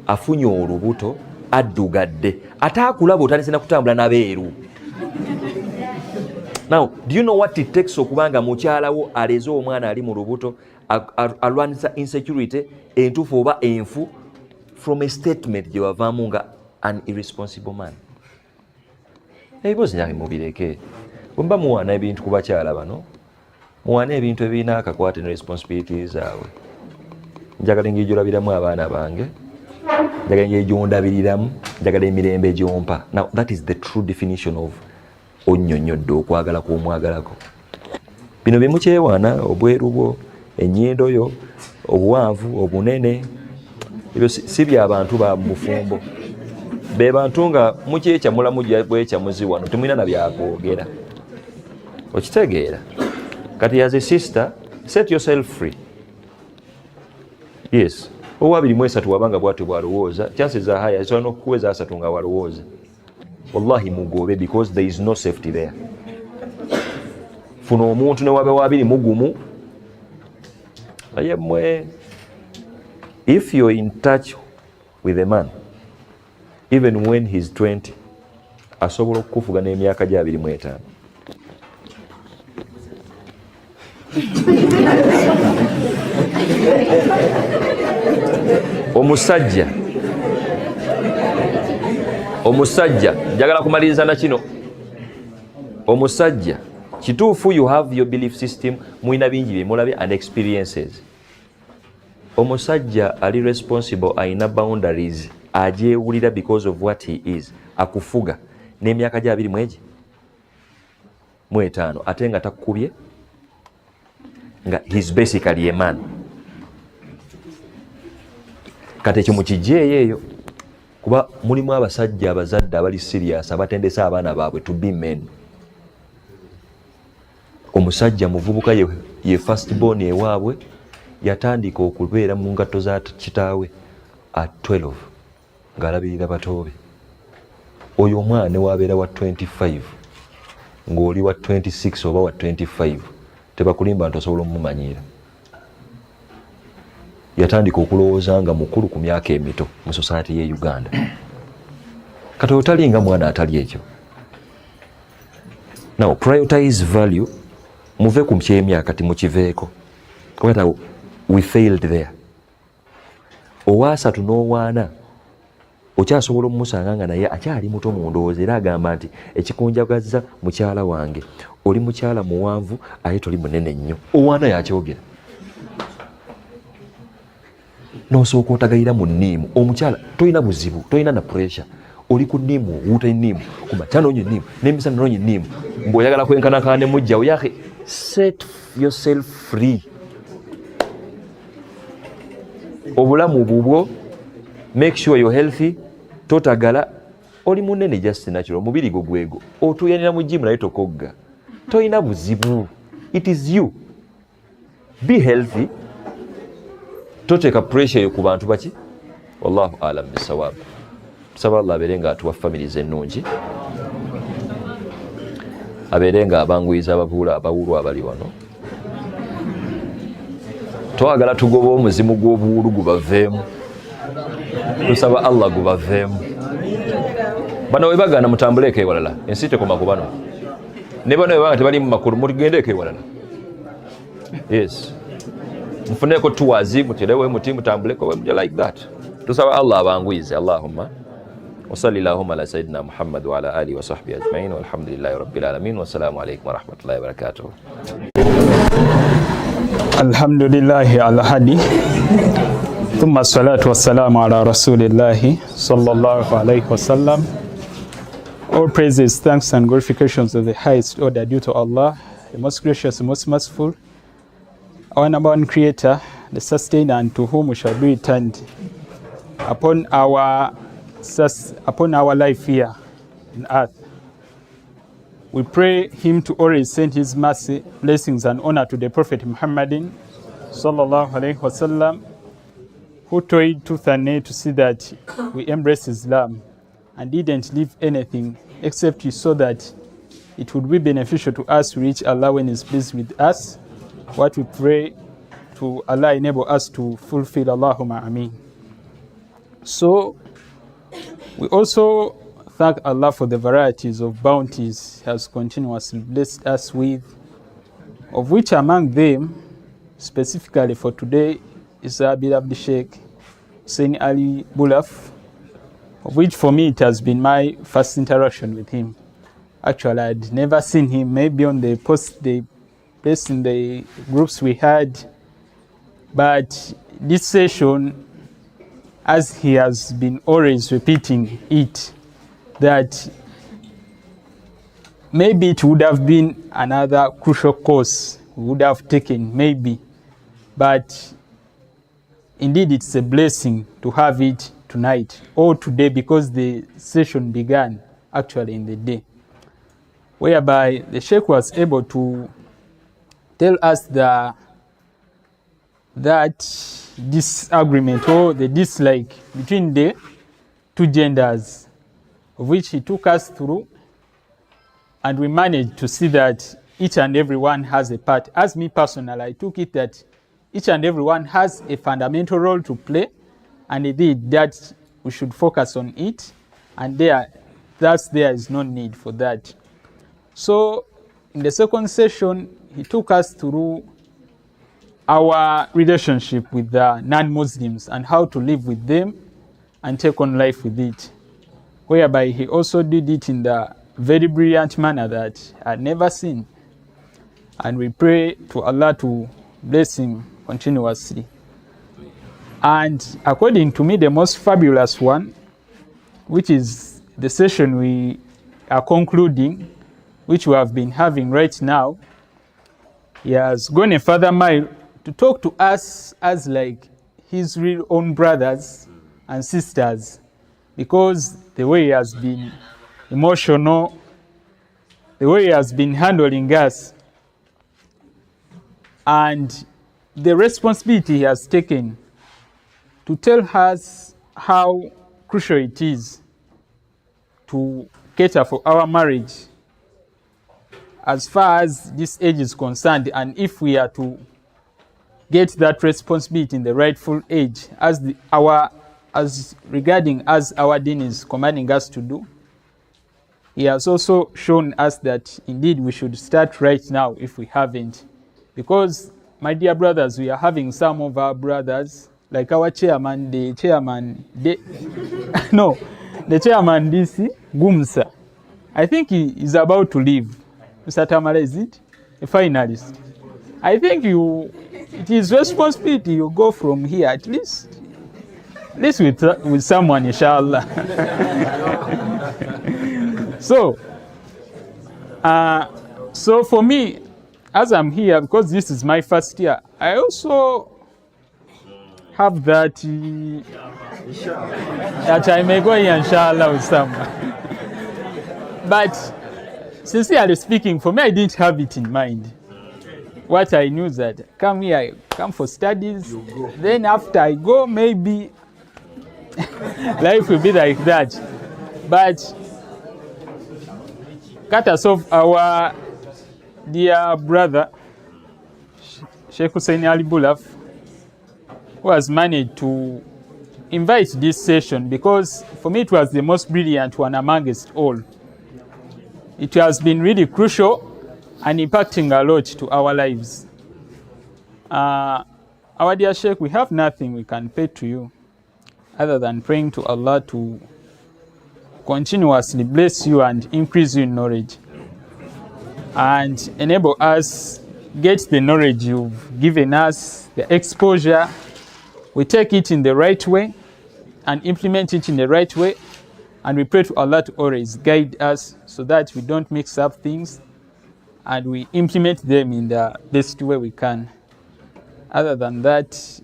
afunye olubuto addugadde ataakulaba otandise na kutambula n'abeeru. Now, do you know what it takes okubanga mukyalawo aleze omwana ali mu lubuto alwanisa insecurity entuufu oba enfu from a statement gye wavaamu nga an irresponsible man? Ebibuuzo nyange mubireke. Bwe mba muwaana ebintu ku bakyala bano muwaana ebintu ebirina akakwate ne responsibilities zaabwe. Njagala engeri gy'olabiramu abaana bange, njagala engeri gy'ondabiriramu, njagala emirembe gy'ompa. Now that is the true definition of onnyonnyodde okwagala kw'omwagalako. Bino bye mukyewaana obweru bwo, ennyindo yo, obuwanvu, obunene, ebyo si by'abantu ba bufumbo. Be bantu nga mukyekyamula mujja bwekyamuzi wano temulina na byakwogera. Okitegeera? Kati as a sister, set yourself free. Yes. Owabiri mwesatu wabanga bwatu bwalowooza, chances are high asobola n'okukuweza asatu nga walowooza. Wallahi mugobe because there is no safety there. Funa omuntu ne wabe wabiri mugumu. Ayemwe. If you're in touch with a man, even when he's 20, asobola okukufuga n'emyaka gya 25. Omusajja njagala kumaliriza na kino. Omusajja kituufu you have your belief system, muina bingi bye mulabe and experiences. Omusajja ali responsible aina boundaries ajeewulira because of what he is. Akufuga n'emyaka gya 25 ate nga takukubye nga he's basically a man. Kati ekyo mukijjeeyo eyo kuba mulimu abasajja abazadde abali serious abatendesa abaana baabwe to be men. Omusajja muvubuka ye first born ewaabwe yatandika okubeera mu ngatto za kitaawe at 12 ng'alabirira batoobe. Oyo omwana wabeera wa 25 ng'oli wa 26 oba wa 25 tebakulimba nti osobola omumanyira. Yatandika okulowooza nga mukulu ku myaka emito mu society ye Uganda. Kati otalinga mwana atali ekyo. Now prioritize value, muve ku kyemyaka timukiveeko. Kubata we failed there. Owasatu n'owaana okyasobola omusanga nga naye akyali muto mu ndowooza era agamba nti ekikunjagazza mukyala wange oli mukyala muwanvu aye toli munene nnyo. Owaana yakyogera. N'osooka otagayira mu nniimu. Omukyala tolina buzibu, tolina na pressure. Oli ku nniimu, wuuta nniimu, ku makya noonye nniimu, n'emisana noonye nniimu. Mbw'oyagala kwenkanakana ne mujjawo yahe, set yourself free. Obulamu bubwo, make sure you're healthy, totagala, oli munene just natural, mubiri gwo gwego. Otuyanira mu gym naye tokogga. Tolina buzibu. It is you. Be healthy. Toteeka pressure yo ku bantu baki wallahu alam bisawab. Tusaba Allah abeere nga atuwa families ennungi, abeere nga abanguyiza abawulu abali wano. Twagala tugoba omuzimu gw'obuwulu gubaveemu, tusaba Allah gubaveemu. Bano we bagaana mutambuleko ewalala, ensi tekoma ku bano. Ne bano we bagana tebali mu makulu, mugendeeko ewalala. Yes, mufuneko tuwazi, muterewe muti mutambuleko we like that. Tusaba Allah abanguyize. Allahumma wa sallallahu ala sayyidina Muhammad wa ala alihi wa sahbihi ajma'in walhamdulillahi rabbil alamin wa salamu alaykum wa rahmatullahi wa barakatuh. Alhamdulillahi al-hadi thumma salatu wassalamu ala rasulillahi sallallahu alayhi wa sallam. All praises, thanks and glorifications of the highest order due to Allah, the most gracious, the most merciful, our number one creator, the sustainer, and to whom we shall be returned upon our life here on earth. We pray him to always send his mercy, blessings and honor to the Prophet Muhammadin sallallahu alaihi wasallam, who toiled tooth and nail to see that we embrace Islam and didn't leave anything except he saw that it would be beneficial to us to reach Allah when he's pleased with us. What we pray to Allah enable us to fulfill. Allahumma ameen. So we also thank Allah for the varieties of bounties He has continuously blessed us with, of which among them, specifically for today, is our beloved Sheikh Hussein Ali Bulaf, of which for me it has been my first interaction with him. Actually, I'd never seen him, maybe on the post they placed in the groups we had, but this session, as he has been always repeating it, that maybe it would have been another crucial course we would have taken, maybe, but indeed it's a blessing to have it tonight or today, because the session began actually in the day, whereby the Sheikh was able to tell us that disagreement or the dislike between the two genders, of which he took us through, and we managed to see that each and every one has a part. As me personally, I took it that each and every one has a fundamental role to play, and indeed that we should focus on it, and there is no need for that. So in the second session, he took us through our relationship with the non-Muslims and how to live with them and take on life with it, whereby he also did it in the very brilliant manner that I had never seen. And we pray to Allah to bless him continuously. And according to me, the most fabulous one, which is the session we are concluding, which we have been having right now, he has gone a further mile to talk to us as like his real own brothers and sisters, because the way he has been emotional, the way he has been handling us, and the responsibility he has taken to tell us how crucial it is to cater for our marriage as far as this age is concerned, and if we are to get that responsibility in the rightful age as regarding as our deen is commanding us to do. He has also shown us that indeed we should start right now if we haven't, because my dear brothers, we are having some of our brothers, like our chairman, the chairman DC Gumsa. I think he is about to leave. Mr. Tamara, is it? A finalist. I think it is responsibility you go from here at least with someone, inshallah. So for me, as I'm here, because this is my first year, I also have that I may go here, inshallah, with someone. But sincerely speaking, for me, I didn't have it in mind. What I knew is that come here, I come for studies. Then after I go, maybe life will be like that. But cut us off our dear brother, Sheikh Hussein Ali Bulaf, who has managed to invite this session, because for me it was the most brilliant one amongst all. It has been really crucial and impacting a lot to our lives. Our dear Sheikh, we have nothing we can pay to you other than praying to Allah to continuously bless you and increase you in knowledge and enable us get the knowledge you've given us, the exposure. We take it in the right way and implement it in the right way, and we pray to Allah to always guide us so that we don't mix up things and we implement them in the best way we can. Other than that,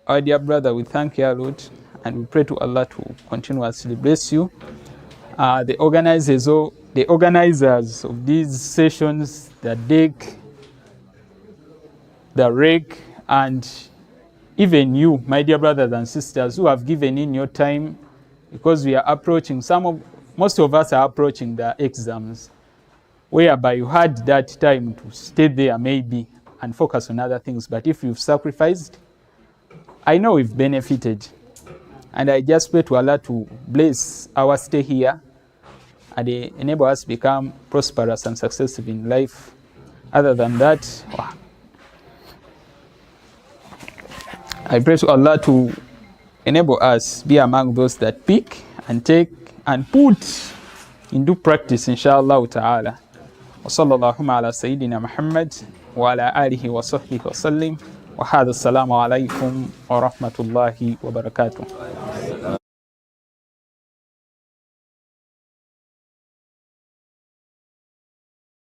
our dear brother, we thank you a lot and we pray to Allah to continuously bless you. The organizers of these sessions, the DEC, the REC, and even you, my dear brothers and sisters, who have given in your time, because we are approaching, most of us are approaching the exams, whereby you had that time to stay there maybe and focus on other things. But if you've sacrificed, I know we've benefited. And I just pray to Allah to bless our stay here and enable us to become prosperous and successful in life. Other than that, I pray to Allah to enable us be among those that pick and take and put into practice, inshallah ta'ala. Wa sallallahu ala sayyidina Muhammad wa ala alihi wa sahbihi wa sallim. Wa hadha assalamu alaikum wa rahmatullahi wa barakatuh.